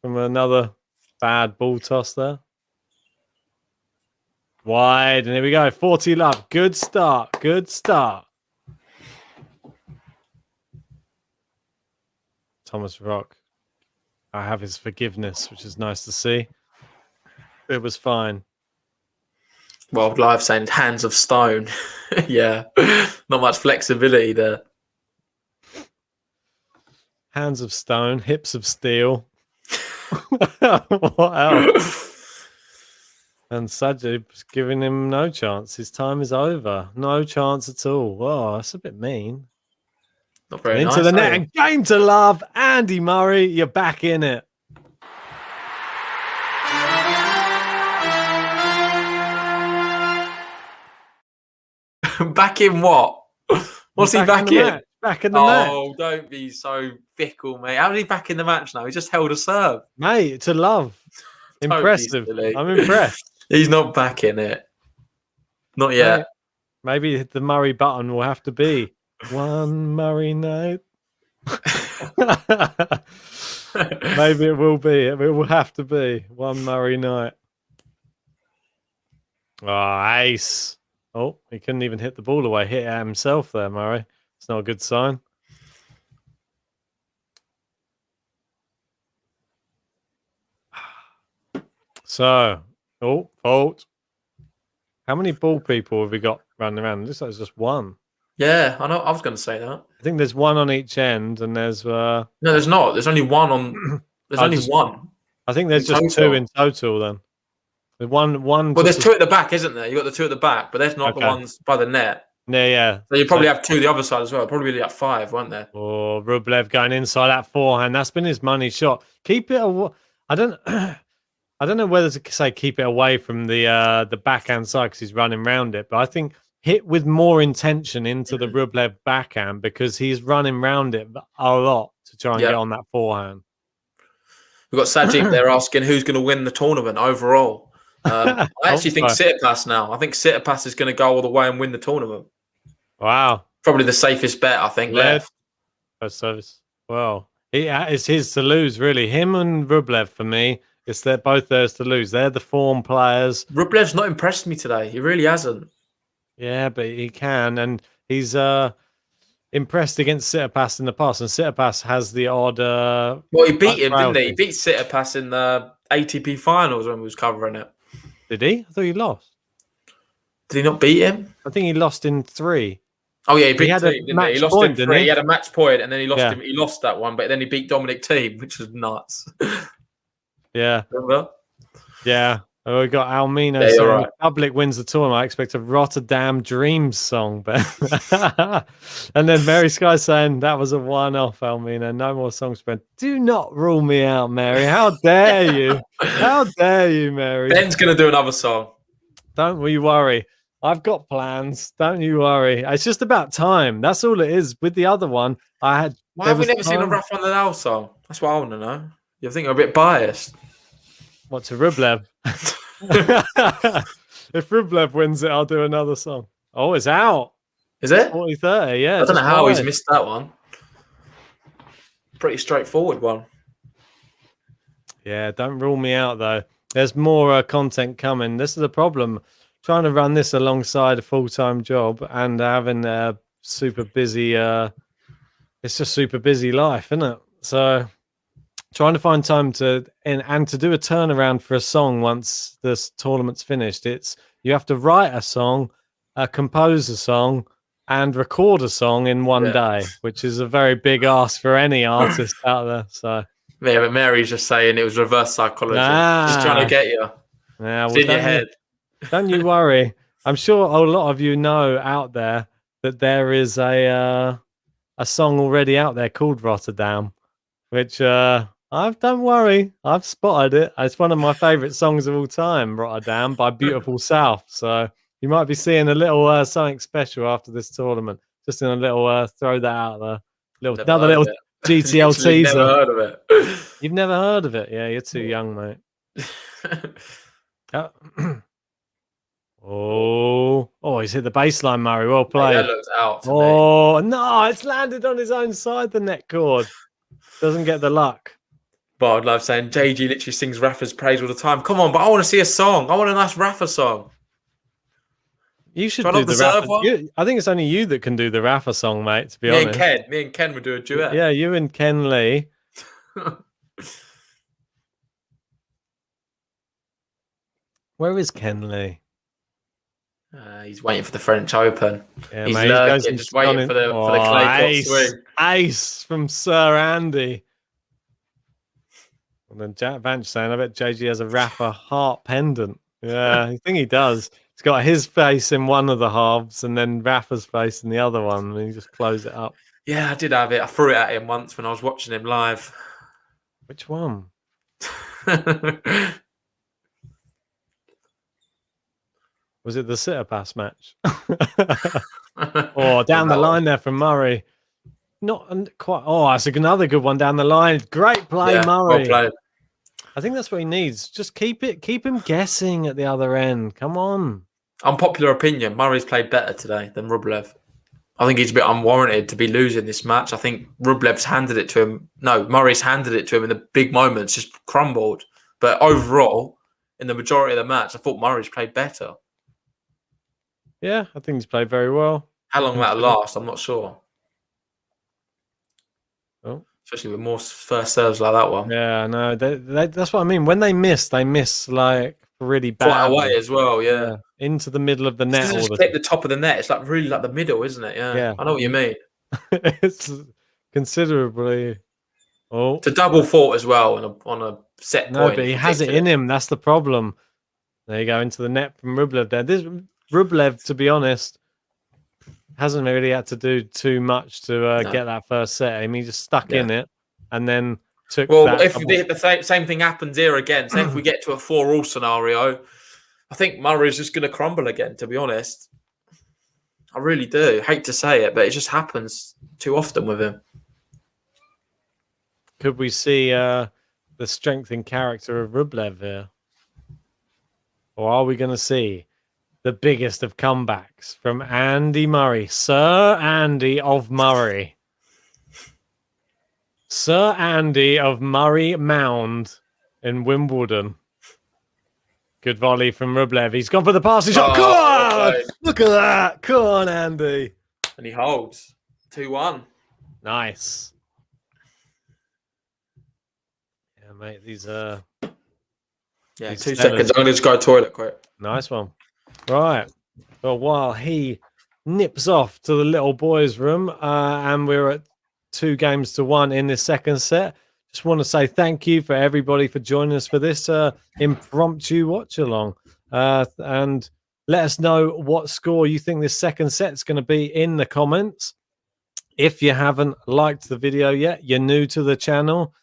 from another bad ball toss there. Wide, and here we go. 40 love. Good start. Good start. Thomas Rock. I have his forgiveness, which is nice to see. It was fine. World Live saying hands of stone. Yeah, not much flexibility there. Hands of stone, hips of steel. What else? And Sajib's giving him no chance. His time is over. No chance at all. Oh, that's a bit mean. Not very Into nice. the net and game to love. Andy Murray, you're back in it. Back in what? What's he back in? Match. Back in the match. Oh, don't be so fickle, mate. How is he back in the match now? He just held a serve. Mate, to love. Don't be Impressive. silly. I'm impressed. He's not back in it. Not yet. Maybe the Murray button will have to be one Murray night. Maybe it will be. It will have to be one Murray night. Oh, ace. Oh, he couldn't even hit the ball away. Hit it at himself there, Murray. It's not a good sign. So, fault. How many ball people have we got running around? It looks like it's just one. Yeah, I know. I was going to say that. I think there's one on each end, and there's No, there's not. There's only one on. There's only one. I think there's just two in total. Then there's one. Well, there's two at the back, isn't there? You got the two at the back, but there's not the ones by the net. Yeah. So you probably have two the other side as well. Probably like five, weren't there? Oh, Rublev going inside that forehand. That's been his money shot. Keep it. I don't know whether to say keep it away from the backhand side because he's running around it, but I think hit with more intention into the Rublev backhand because he's running around it a lot to try and get on that forehand. We've got Sajid there asking who's going to win the tournament overall. I actually think Tsitsipas now. I think Tsitsipas is going to go all the way and win the tournament. Wow. Probably the safest bet, I think, left. First service. Well, it's his to lose, really. Him and Rublev, for me, they're both theirs to lose. They're the form players. Rublev's not impressed me today. He really hasn't. Yeah, but he can. And he's impressed against Tsitsipas in the past. And Tsitsipas has the odd... well, he beat him, didn't he? He beat Tsitsipas in the ATP finals when we was covering it. Did he? I thought he lost. Did he not beat him? I think he lost in 3. Oh yeah, he beat had Team, a didn't match he? He lost point, in 3. didn't he? He had a match point, and then he lost him. He lost that one, but then he beat Dominic Thiem, which was nuts. Yeah. Remember? Yeah. Oh, we got Almino Yeah, saying right. Public wins the tournament. I expect a Rotterdam Dreams song. And then Mary Sky saying that was a one-off, Almino. No more songs, Ben. Do not rule me out, Mary. How dare you? How dare you, Mary? Ben's going to do another song. Don't we worry. I've got plans. Don't you worry. It's just about time. That's all it is. With the other one, I had... Why have we never seen a Rafa Nadal song? That's what I want to know. You think I'm a bit biased? What, to Rublev? If Rublev wins it, I'll do another song. Oh, it's out. Is it? 40-30, yeah. I don't know how he's missed that one. Pretty straightforward one. Yeah, don't rule me out, though. There's more content coming. This is the problem. Trying to run this alongside a full-time job and having a super busy... it's just super busy life, isn't it? So... trying to find time to do a turnaround for a song once this tournament's finished. You have to write a song, compose a song, and record a song in one day, which is a very big ask for any artist out there. So yeah, but Mary's just saying it was reverse psychology, just trying to get you. Yeah, it's in your head. Don't you worry. I'm sure a lot of you know out there that there is a song already out there called Rotterdam, which. Don't worry, I've spotted it. It's one of my favourite songs of all time, Rotterdam by Beautiful South. So you might be seeing a little something special after this tournament. Just in a little throw that out there. Another little GTL teaser. Never heard of it. You've never heard of it? Yeah, you're too young, mate. Oh, he's hit the baseline, Murray. Well played. That looks out to me. No, it's landed on his own side, the net cord. Doesn't get the luck. But I'd love saying JG literally sings Rafa's praise all the time. Come on, but I want to see a song. I want a nice Rafa song. You should do the Rafa. I think it's only you that can do the Rafa song, mate, to be honest. Me and Ken would do a duet. Yeah, you and Ken Lee. Where is Kenley? He's waiting for the French Open. Yeah, He's mate, he goes lurking, and just waiting for the clay court swing. Ace from Sir Andy. And then Jack Vance saying, I bet JG has a Rafa heart pendant. Yeah, I think he does. He's got his face in one of the halves and then Rafa's face in the other one. And he just close it up. Yeah, I did have it. I threw it at him once when I was watching him live. Which one? Was it the sitter pass match? Or down the line there from Murray. Not quite. Oh, that's another good one down the line. Great play, Murray. Well played. I think that's what he needs. Just keep him guessing at the other end. Come on. Unpopular opinion, Murray's played better today than Rublev. I think he's a bit unwarranted to be losing this match. I think Rublev's handed it to him. No, Murray's handed it to him in the big moments, just crumbled. But overall, in the majority of the match, I thought Murray's played better. Yeah, I think he's played very well. How long that'll last, I'm not sure. Oh. Especially with more first serves like that one. Yeah, no, that's what I mean. When they miss like really bad. Quite away as well, yeah. Into the middle of the net. It doesn't just clip the top of the net. It's like really like the middle, isn't it? Yeah. I know what you mean. It's considerably. Oh, it's a double fault as well on a set point. No, but he has it in him. That's the problem. There you go, into the net from Rublev there. This Rublev, to be honest, hasn't really had to do too much to get that first set. I mean, he just stuck in it and then took. Well, if the same thing happens here again, say if we get to a 4-all scenario, I think Murray's just going to crumble again, to be honest. I really do. Hate to say it, but it just happens too often with him. Could we see the strength in character of Rublev here? Or are we going to see the biggest of comebacks from Andy Murray? Sir Andy of Murray. Sir Andy of Murray Mound in Wimbledon. Good volley from Rublev. He's gone for the passing shot. Come on! Look at that. Come on, Andy. And he holds. 2-1. Nice. Yeah, mate. These are... Yeah, 2 seconds. I'm going to just go to the toilet quick. Nice one. Right. Well, while he nips off to the little boys' room, and we're at 2-1 in this second set, just want to say thank you for everybody for joining us for this impromptu watch along. And let us know what score you think this second set is going to be in the comments. If you haven't liked the video yet, you're new to the channel,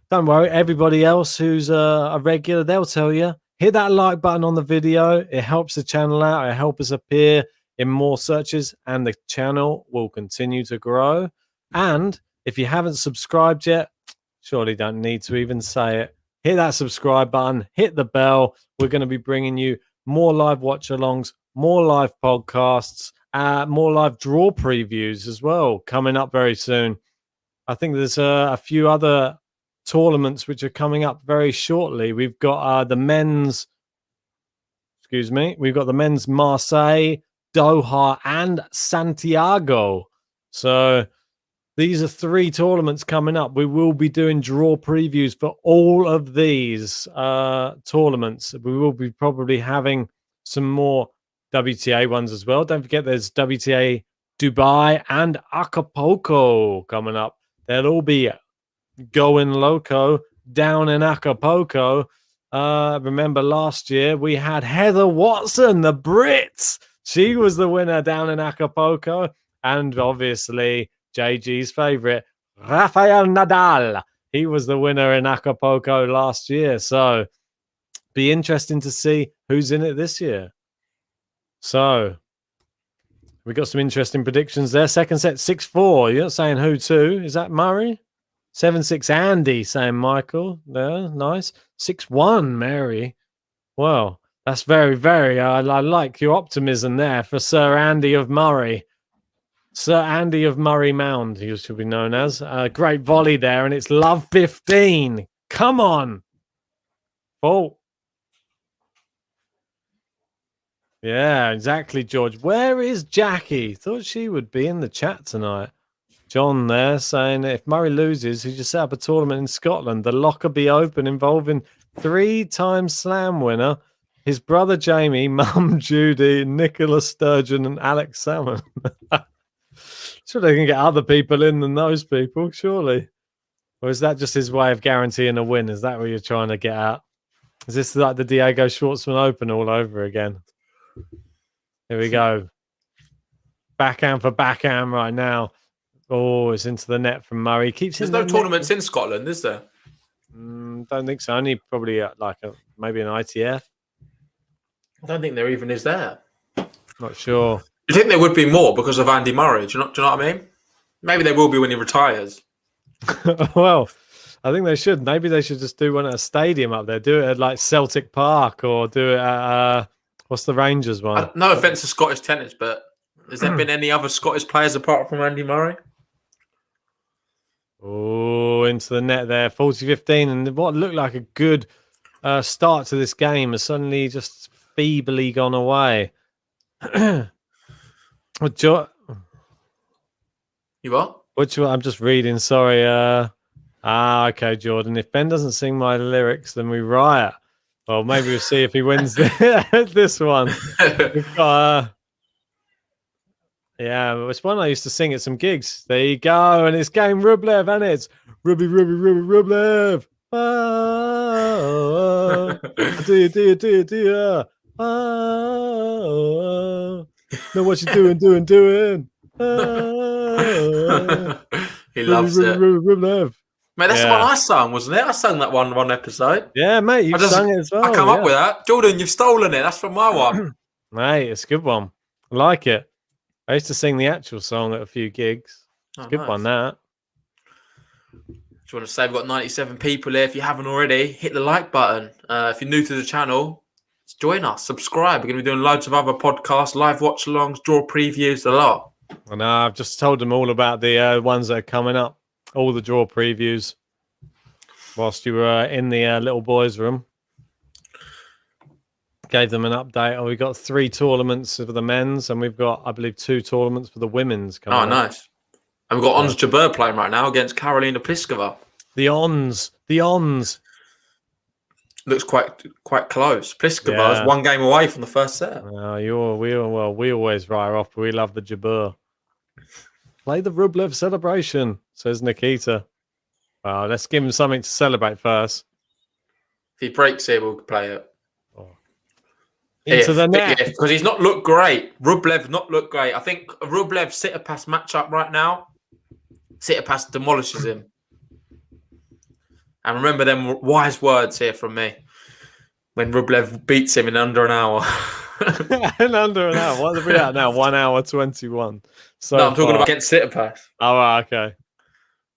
don't worry. Everybody else who's a regular, they'll tell you. Hit that like button on the video. It helps the channel out. It helps us appear in more searches, and the channel will continue to grow. And if you haven't subscribed yet, surely don't need to even say it. Hit that subscribe button. Hit the bell. We're going to be bringing you more live watch-alongs, more live podcasts, more live draw previews as well coming up very soon. I think there's a few other tournaments which are coming up very shortly. We've got the men's, we've got the men's Marseille, Doha, and Santiago. So these are 3 tournaments coming up. We will be doing draw previews for all of these tournaments. We will be probably having some more WTA ones as well. Don't forget there's WTA Dubai and Acapulco coming up. They'll all be going loco down in Acapulco. Remember last year we had Heather Watson, the Brit. She was the winner down in Acapulco. And obviously JG's favorite, Rafael Nadal. He was the winner in Acapulco last year. So be interesting to see who's in it this year. So we got some interesting predictions there. Second set 6-4. You're not saying who to? Is that Murray? 7-6 Andy, saying Michael. There, nice. 6-1 Mary. Well, that's very, very. I like your optimism there for Sir Andy of Murray. Sir Andy of Murray Mound, he should be known as. Great volley there, and it's love 15. Come on. Oh. Yeah, exactly, George. Where is Jackie? Thought she would be in the chat tonight. John there saying if Murray loses, he just set up a tournament in Scotland. The locker be open involving 3-time slam winner, his brother Jamie, mum Judy, Nicola Sturgeon, and Alex Salmon. Sure, they can get other people in than those people, surely. Or is that just his way of guaranteeing a win? Is that what you're trying to get at? Is this like the Diego Schwartzman Open all over again? Here we go. Backhand for backhand right now. Oh, it's into the net from Murray. There's no tournaments in Scotland, is there? Don't think so. Only probably maybe an ITF. I don't think there even is there. Not sure. You think there would be more because of Andy Murray? Do you know what I mean? Maybe there will be when he retires. Well, I think they should. Maybe they should just do one at a stadium up there. Do it at like Celtic Park or do it at what's the Rangers one? No offense to Scottish tennis, but has there been any other Scottish players apart from Andy Murray? Oh, into the net there, 40-15, and what looked like a good start to this game has suddenly just feebly gone away. You what? I'm just reading. Sorry. Okay, Jordan. If Ben doesn't sing my lyrics, then we riot. Well, maybe we'll see if he wins this one. We've got. Yeah, it's one I used to sing at some gigs. There you go, and it's game Rublev, and it's Rublev. Dear. Know what you're doing. He loves it. Rublev. Mate, that's the one I sung, wasn't it? I sung that one episode. Yeah, mate, you've sung it as well. I come up with that. Jordan, you've stolen it. That's from my one. Mate, it's a good one. I like it. I used to sing the actual song at a few gigs. It's a good one, that. Do you want to say we've got 97 people here? If you haven't already, hit the like button. If you're new to the channel, join us, subscribe. We're going to be doing loads of other podcasts, live watch-alongs, draw previews, a lot. I know, I've just told them all about the ones that are coming up, all the draw previews, whilst you were in the little boys' room. Gave them an update. Oh, we've got 3 tournaments for the men's, and we've got, I believe, 2 tournaments for the women's coming up. Nice. And we've got Ons Jabeur playing right now against Karolina Pliskova. The Ons. Looks quite close. Pliskova is 1 game away from the first set. We always write her off. We love the Jabeur. Play the Rublev celebration, says Nikita. Let's give him something to celebrate first. If he breaks it, we'll play it. Into the net. Because he's not looked great. Rublev not looked great. I think a Rublev Tsitsipas matchup right now, Tsitsipas demolishes him. And remember them wise words here from me. When Rublev beats him in under an hour. In under an hour? What are we at now? 1 hour 21. So no, I'm talking about against Tsitsipas. Oh, okay.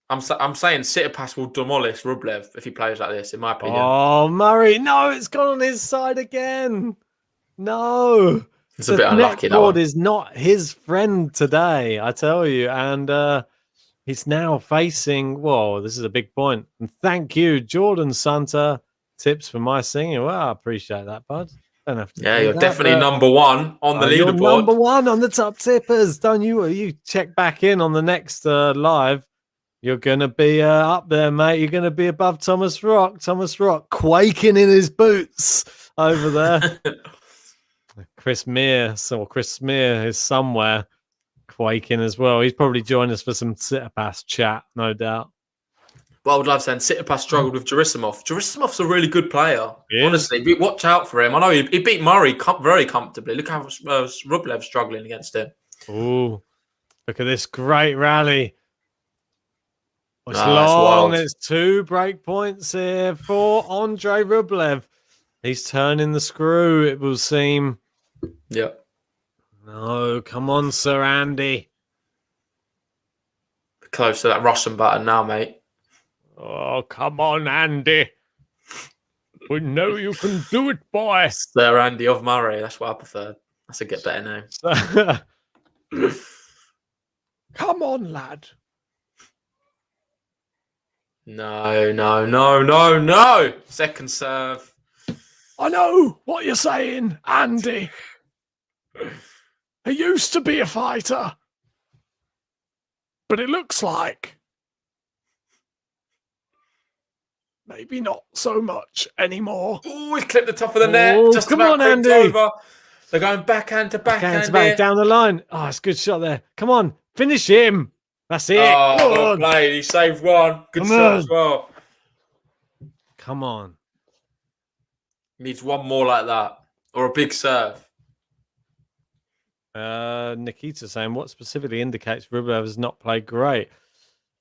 I'm saying Tsitsipas will demolish Rublev if he plays like this, in my opinion. Oh, Murray. No, it's gone on his side again. No. It's a bit unlucky, that one. Is not his friend today, I tell you. And he's now facing, whoa, this is a big point. And thank you, Jordan Santa. Tips for my singing. Well, I appreciate that, bud. Don't have to. Yeah, you're definitely number 1 on the leaderboard. You're number 1 on the top tippers. Don't you? You check back in on the next live. You're going to be up there, mate. You're going to be above Thomas Rock. Thomas Rock quaking in his boots over there. Chris Smear is somewhere quaking as well. He's probably joined us for some Tsitsipas chat, no doubt. Well, I would love saying Tsitsipas struggled with Gerasimov. Gerasimov's a really good player. Honestly, watch out for him. I know he beat Murray very comfortably. Look how Rublev's struggling against him. Ooh, look at this great rally. It's long. It's 2 break points here for Andrey Rublev. He's turning the screw, it will seem. Yep. No, come on, Sir Andy. Close to that Russian button now, mate. Oh, come on, Andy. We know you can do it, boy. Sir Andy of Murray. That's what I preferred. That's a get better name. Come on, lad. No. Second serve. I know what you're saying, Andy. He used to be a fighter. but it looks like maybe not so much anymore. Oh, he's clipped the top of the net. Oh, Just come about on, creeped Andy. over. They're going backhand to backhand Back here. down the line. Oh, it's a good shot there. Come on, finish him. That's it. Oh, Come well on. played. He saved one. Good Come shot on. as well. Come on. Needs one more like that. Or a big serve. Nikita saying, what specifically indicates Rublev has not played great?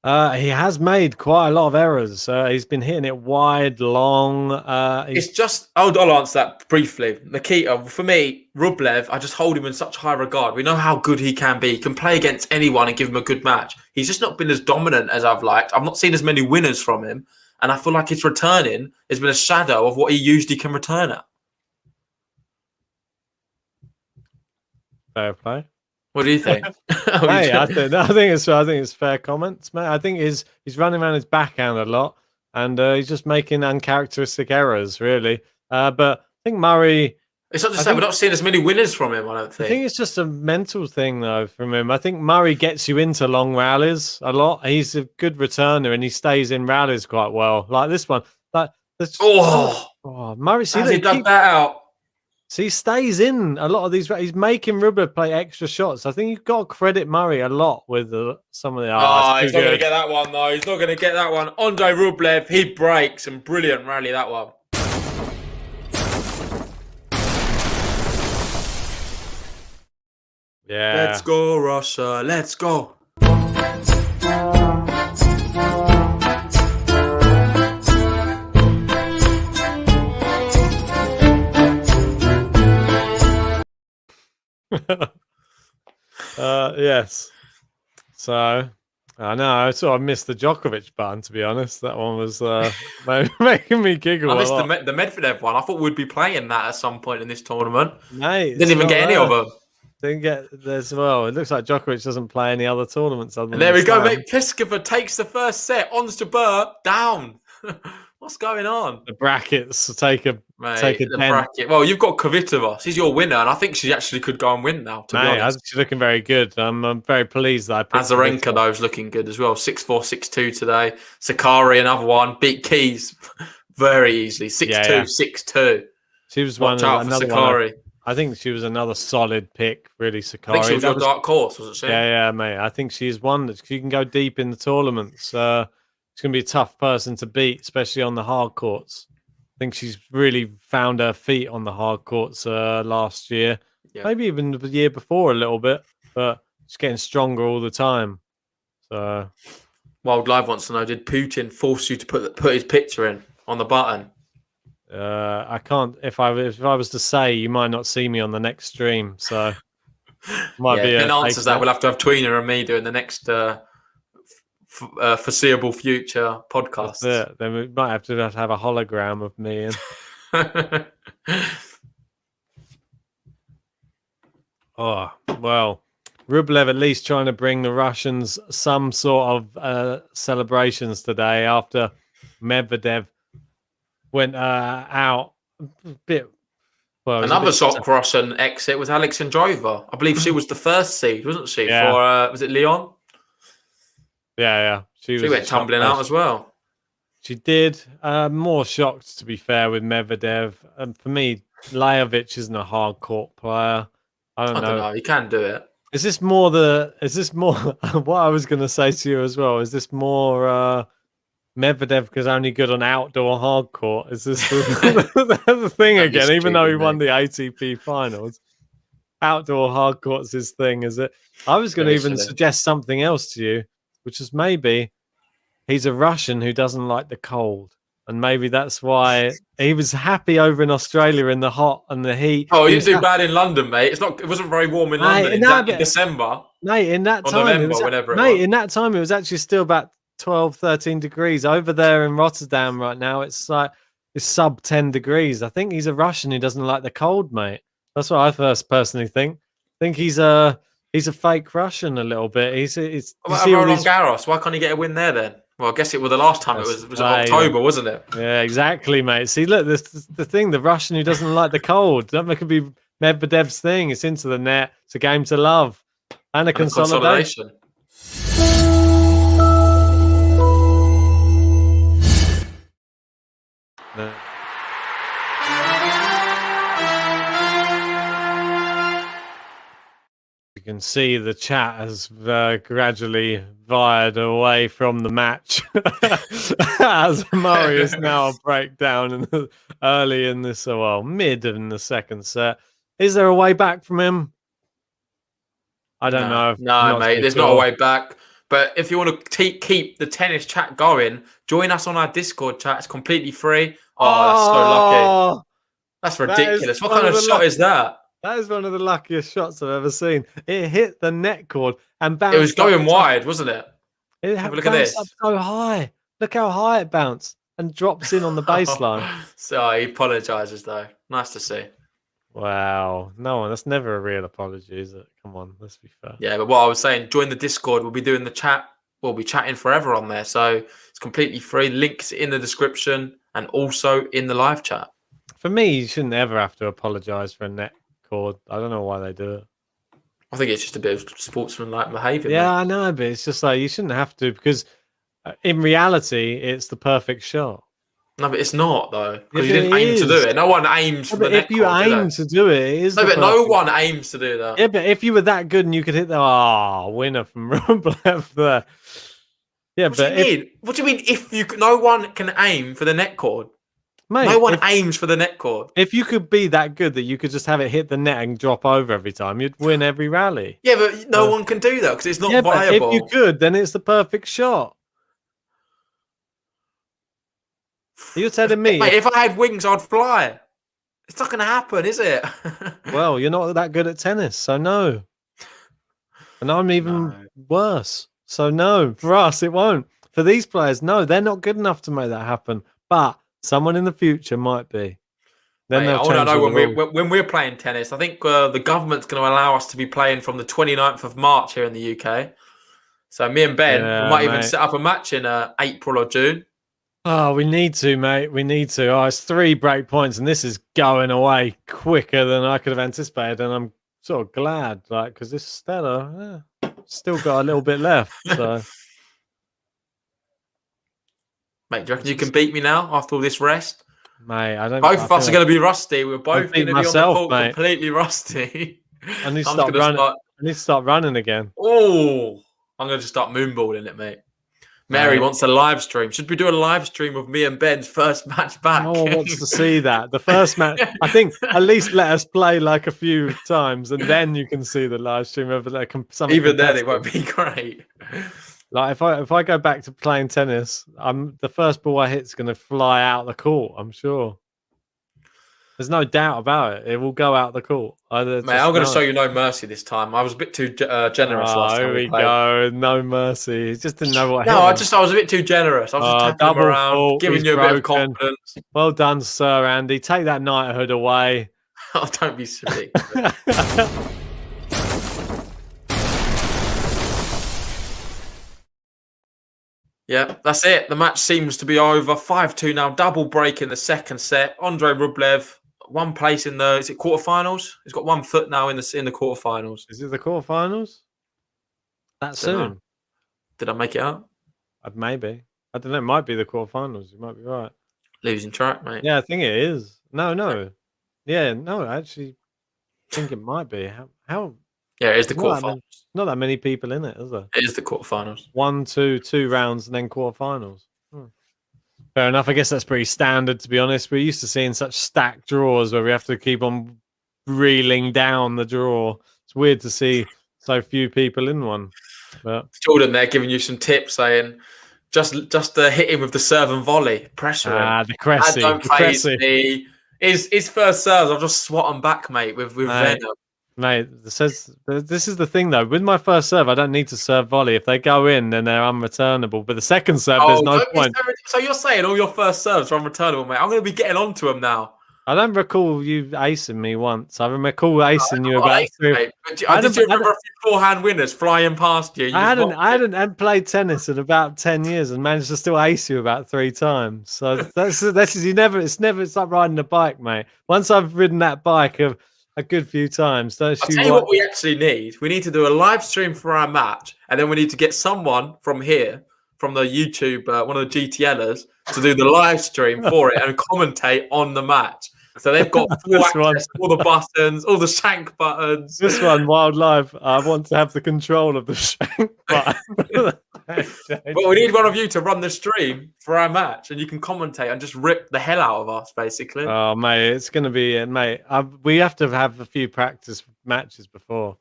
He has made quite a lot of errors. He's been hitting it wide, long. It's just, I'll answer that briefly. Nikita, for me, Rublev, I just hold him in such high regard. We know how good he can be. He can play against anyone and give him a good match. He's just not been as dominant as I've liked. I've not seen as many winners from him. And I feel like his returning has been a shadow of what he usually can return at. Fair play. What do you think? Hey, I think it's fair comments, mate. I think he's running around his backhand a lot, and he's just making uncharacteristic errors, really. But I think Murray. It's not just that we're not seeing as many winners from him. I don't think. I think it's just a mental thing, though, from him. I think Murray gets you into long rallies a lot. He's a good returner, and he stays in rallies quite well. Like this one, Murray. See, he dug that out. So he stays in a lot of these. He's making Rublev play extra shots. I think you've got to credit Murray a lot with some of the. He's not going to get that one, though. He's not going to get that one. Andrey Rublev, he breaks and brilliant rally that one. Yeah. Let's go, Russia. Let's go. Yes. So I know I sort of missed the Djokovic button, to be honest. That one was making me giggle. I missed the Medvedev one. I thought we'd be playing that at some point in this tournament. Mate, didn't even get any of them. Didn't get as well. It looks like Djokovic doesn't play any other tournaments. And there we go, mate. Pliskova takes the first set. Ons Jabeur down. What's going on? The brackets take a bracket. Well, you've got Kvitova. She's your winner, and I think she actually could go and win now. To be honest, she's looking very good. I'm very pleased that I picked Azarenka though is looking good as well. 6-4, 6-2 today. Sakari, another one. Beat Keys very easily. 6-2, 6-2. She was Watch out for Sakari. I think she was another solid pick, really, Sakari. I think she was your dark horse, wasn't she? Yeah, mate. I think she's one that she can go deep in the tournaments. It's going to be a tough person to beat, especially on the hard courts. I think she's really found her feet on the hard courts last year. Yeah. Maybe even the year before a little bit, but she's getting stronger all the time. So, Wild Live wants to know, did Putin force you to put his picture in on the button? I can't. If I was to say, you might not see me on the next stream. So, might be. If it answers that, we'll have to have Tweener and me doing the next foreseeable future podcast. Then we might have to have a hologram of me. Oh well, Rublev at least trying to bring the Russians some sort of celebrations today after Medvedev went out a bit. Well, another shock Russian exit was Alexandrova. I believe she was the first seed, wasn't she? Yeah. For was it Lyon? Yeah. She went tumbling out as well. She did. More shocked, to be fair, with Medvedev. And for me, Lajovic isn't a hard court player. I don't know. He can do it. Is this more what I was going to say to you as well? Is this more Medvedev because only good on outdoor hard court? Is this the thing again? Even though he won the ATP finals, outdoor hard court's his thing, is it? I was going to even suggest something else to you, which is maybe he's a Russian who doesn't like the cold. And maybe that's why he was happy over in Australia in the hot and the heat. Oh, he didn't do bad in London, mate. It wasn't very warm in London in December. Mate, in that time, in that time, it was actually still about 12, 13 degrees. Over there in Rotterdam right now, it's sub 10 degrees. I think he's a Russian who doesn't like the cold, mate. That's what I first personally think. I think he's a fake Russian a little bit. Roland Garros. Why can't he get a win there then? Well, I guess it was the last time. It was October, wasn't it? Yeah, exactly, mate. See, look, this the thing. The Russian who doesn't like the cold. That could be Medvedev's thing. It's into the net. It's a game to love and a consolidation. You can see the chat has gradually veered away from the match as Murray is now a breakdown early in this, mid in the second set. Is there a way back from him? I don't know. No, mate, there's not a way back. But if you want to keep the tennis chat going, join us on our Discord chat. It's completely free. Oh, that's so lucky. That's ridiculous. What kind of shot is that? That is one of the luckiest shots I've ever seen. It hit the net cord and bounced. It was going wide, wasn't it? Look at this. Up so high. Look how high it bounced and drops in on the baseline. So he apologises though. Nice to see. Wow. No, that's never a real apology, is it? Come on, let's be fair. Yeah, but what I was saying, join the Discord. We'll be doing the chat. We'll be chatting forever on there. So it's completely free. Links in the description and also in the live chat. For me, you shouldn't ever have to apologise for a net cord. I don't know why they do it. I think it's just a bit of sportsmanlike behaviour. Yeah, mate. I know, but it's just like you shouldn't have to, because in reality, it's the perfect shot. No, but it's not though, because Yeah, you didn't aim to do it. No one aims for the net. If you aim to do it, it is. No, but no one aims to do that. Yeah, but if you were that good and you could hit the winner from Rublev there. Yeah, what do you mean? What do you mean? If you no one can aim for the net cord? Mate, no one aims for the net cord. If you could be that good that you could just have it hit the net and drop over every time, you'd win every rally. Yeah, but no one can do that because it's not viable. But if you could, then it's the perfect shot. You're telling me, mate, if I had wings, I'd fly. It's not going to happen, is it? Well, you're not that good at tennis, so no. And I'm even worse, so no. For us, it won't. For these players, no, they're not good enough to make that happen. But someone in the future might be. Then mate, I want to know when we're playing tennis. I think the government's going to allow us to be playing from the 29th of March here in the UK. So me and Ben we might even set up a match in April or June. Oh, we need to, mate. We need to. Oh, it's 3 break points, and this is going away quicker than I could have anticipated. And I'm sort of glad, because this Stella still got a little bit left. So, mate, do you reckon you can beat me now after all this rest? Mate, I don't. Both of us are going to be rusty. We're both going to be on the court mate. completely rusty. I need to start running. I need to start running again. Oh, I'm going to just start moonballing it, mate. Mary wants a live stream. Should we do a live stream of me and Ben's first match back? No one wants to see that. The first match, I think, at least let us play like a few times, and then you can see the live stream of something. Even then, it won't be great. Like if I go back to playing tennis, the first ball I hit's going to fly out the court. I'm sure. There's no doubt about it. It will go out the court. Mate, I'm going to show you no mercy this time. I was a bit too generous last time. Here we go. No mercy. He just didn't know what. No, I was a bit too generous. I was just tapping him around, giving you a bit of confidence. Well done, Sir Andy. Take that knighthood away. Oh, don't be silly. Yeah, that's it. The match seems to be over. 5-2 now. Double break in the second set. Andrey Rublev, one place in the quarterfinals. He's got 1 foot now in the quarterfinals. Is it the quarterfinals? That soon? Did I make it up? Maybe. I don't know. It might be the quarterfinals. You might be right. Losing track, mate. Yeah, I think it is. No. Yeah, no. I actually think it might be. How? Yeah, it is the quarterfinals. Not that many people in it, is there? It is the quarterfinals. 1, 2 rounds and then quarterfinals. Fair enough. I guess that's pretty standard, to be honest. We're used to seeing such stacked draws where we have to keep on reeling down the draw. It's weird to see so few people in one. But Jordan there giving you some tips, saying just hit him with the serve and volley, pressure him. The Cressy. Don't phase me. His first serves, I'll just swat him back, mate, with venom. Mate, this is the thing though. With my first serve, I don't need to serve volley. If they go in, then they're unreturnable. But the second serve, there's no point. So you're saying all your first serves are unreturnable, mate? I'm going to be getting onto them now. I don't recall you acing me once. I recall acing you about 3. Did you remember a few forehand winners flying past you? I hadn't played tennis in about 10 years and managed to still ace you about 3 times. So it's like riding a bike, mate. Once I've ridden that bike of a good few times, don't I'll you? tell you what we actually need. We need to do a live stream for our match, and then we need to get someone from here, from the YouTube, one of the GTLers, to do the live stream for it and commentate on the match. So they've got full access to all the buttons, all the shank buttons. This one, Wildlife, I want to have the control of the shank button. Well, we need one of you to run the stream for our match, and you can commentate and just rip the hell out of us, basically. Oh, mate, it's going to be it, mate. We have to have a few practice matches before.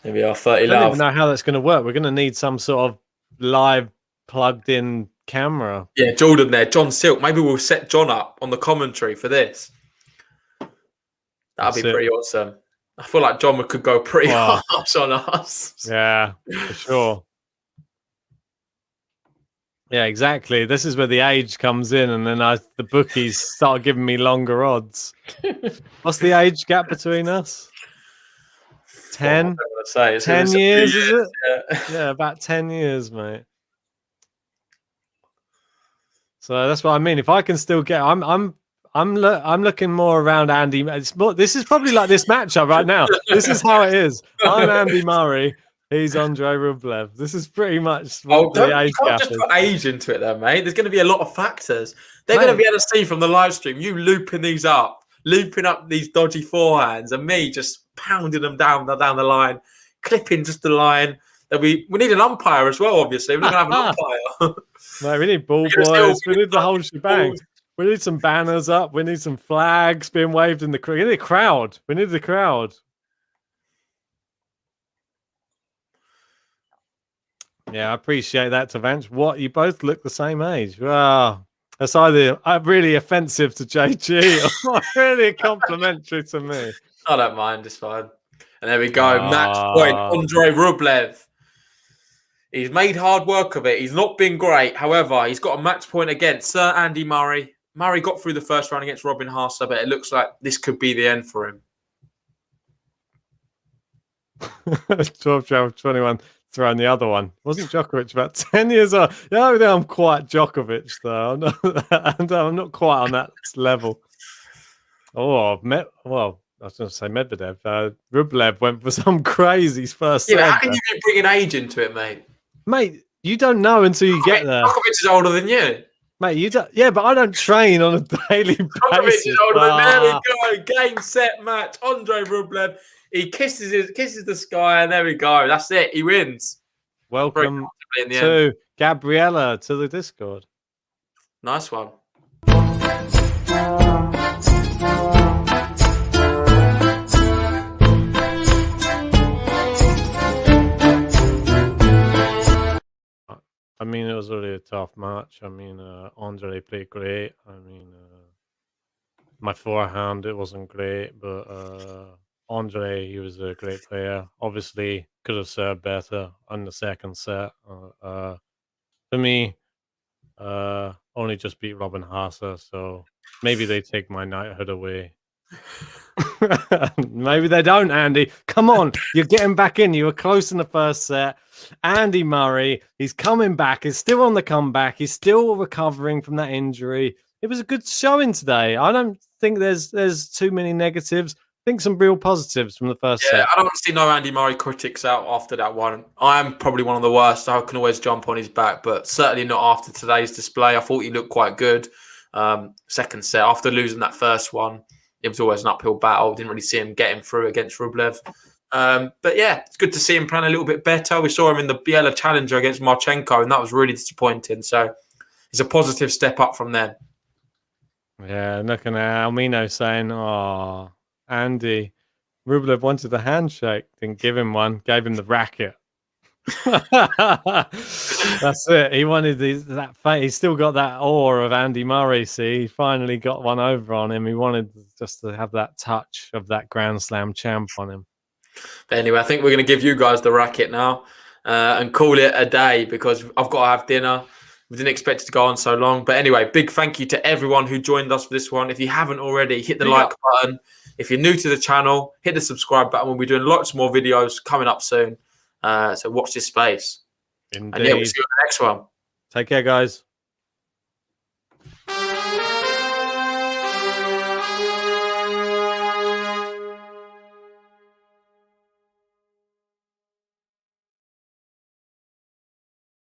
Maybe our 30 I don't even know how that's going to work. We're going to need some sort of live plugged-in camera. Yeah, Jordan there, John Silk. Maybe we'll set John up on the commentary for this. That'd be pretty awesome. I feel like John could go pretty harsh on us. Yeah, for sure. Yeah, exactly. This is where the age comes in, and then the bookies start giving me longer odds. What's the age gap between us? 10? 10 years, is it? Yeah, about 10 years, mate. So that's what I mean. If I can still get, I'm looking more around Andy. This is probably like this matchup right now. This is how it is. I'm Andy Murray. He's Andrey Rublev. This is pretty much what the age gap is. Just put age into it, though, mate. There's going to be a lot of factors. They're going to be able to see from the live stream you looping these up, looping up these dodgy forehands, and me just pounding them down the line, clipping just the line. We need an umpire as well, obviously. We're not going to have an umpire. Mate, we need ball boys. We need the whole shebang. We need some banners up. We need some flags being waved in the crowd. We need a crowd. We need the crowd. Yeah, I appreciate that, Tavanch. What? You both look the same age. Wow. That's either really offensive to JG or really complimentary to me. I don't mind. It's fine. And there we go. Match point. Andrey Rublev. He's made hard work of it. He's not been great. However, he's got a match point against Sir Andy Murray. Murray got through the first round against Robin Haase, but it looks like this could be the end for him. 12, 21, throwing the other one. Wasn't Djokovic about 10 years old? Yeah, I think I'm quite Djokovic, though. I'm not quite on that level. Oh, well, I was going to say Medvedev. Rublev went for some crazy first serve. Yeah, how can you be bringing age into it, mate? Mate, you don't know until you get there. Djokovic is older than you. Mate, you don't. Yeah, but I don't train on a daily basis. Djokovic is older than me. There we go. Game, set, match. Andrey Rublev. He kisses the sky, and there we go. That's it. He wins. Welcome to Gabriella to the Discord. Nice one. I mean, it was really a tough match. I mean, Andrey played great. I mean, my forehand, it wasn't great, but Andrey, he was a great player. Obviously, could have served better on the second set. For me, only just beat Robin Haase, so maybe they take my knighthood away. Maybe they don't, Andy. Come on, you're getting back in. You were close in the first set. Andy Murray, he's coming back. He's still on the comeback. He's still recovering from that injury. It was a good showing today. I don't think there's too many negatives. I think some real positives from the first set. I don't want to see no Andy Murray critics out after that one. I am probably one of the worst. I can always jump on his back, but certainly not after today's display. I thought he looked quite good. Second set, after losing that first one, it was always an uphill battle. Didn't really see him getting through against Rublev. But yeah, it's good to see him playing a little bit better. We saw him in the Biella Challenger against Marchenko, and that was really disappointing. So it's a positive step up from them. Yeah, looking at Almino saying, "Oh, Andy, Rublev wanted a handshake. Didn't give him one. Gave him the racket." That's it. He wanted that. He's still got that awe of Andy Murray. See, he finally got one over on him. He wanted just to have that touch of that Grand Slam champ on him. But anyway, I think we're going to give you guys the racket now and call it a day because I've got to have dinner. We didn't expect it to go on so long. But anyway, big thank you to everyone who joined us for this one. If you haven't already, hit the like button. If you're new to the channel, hit the subscribe button. We'll be doing lots more videos coming up soon. So watch this space. Indeed. And yeah, we'll see you in the next one. Take care, guys.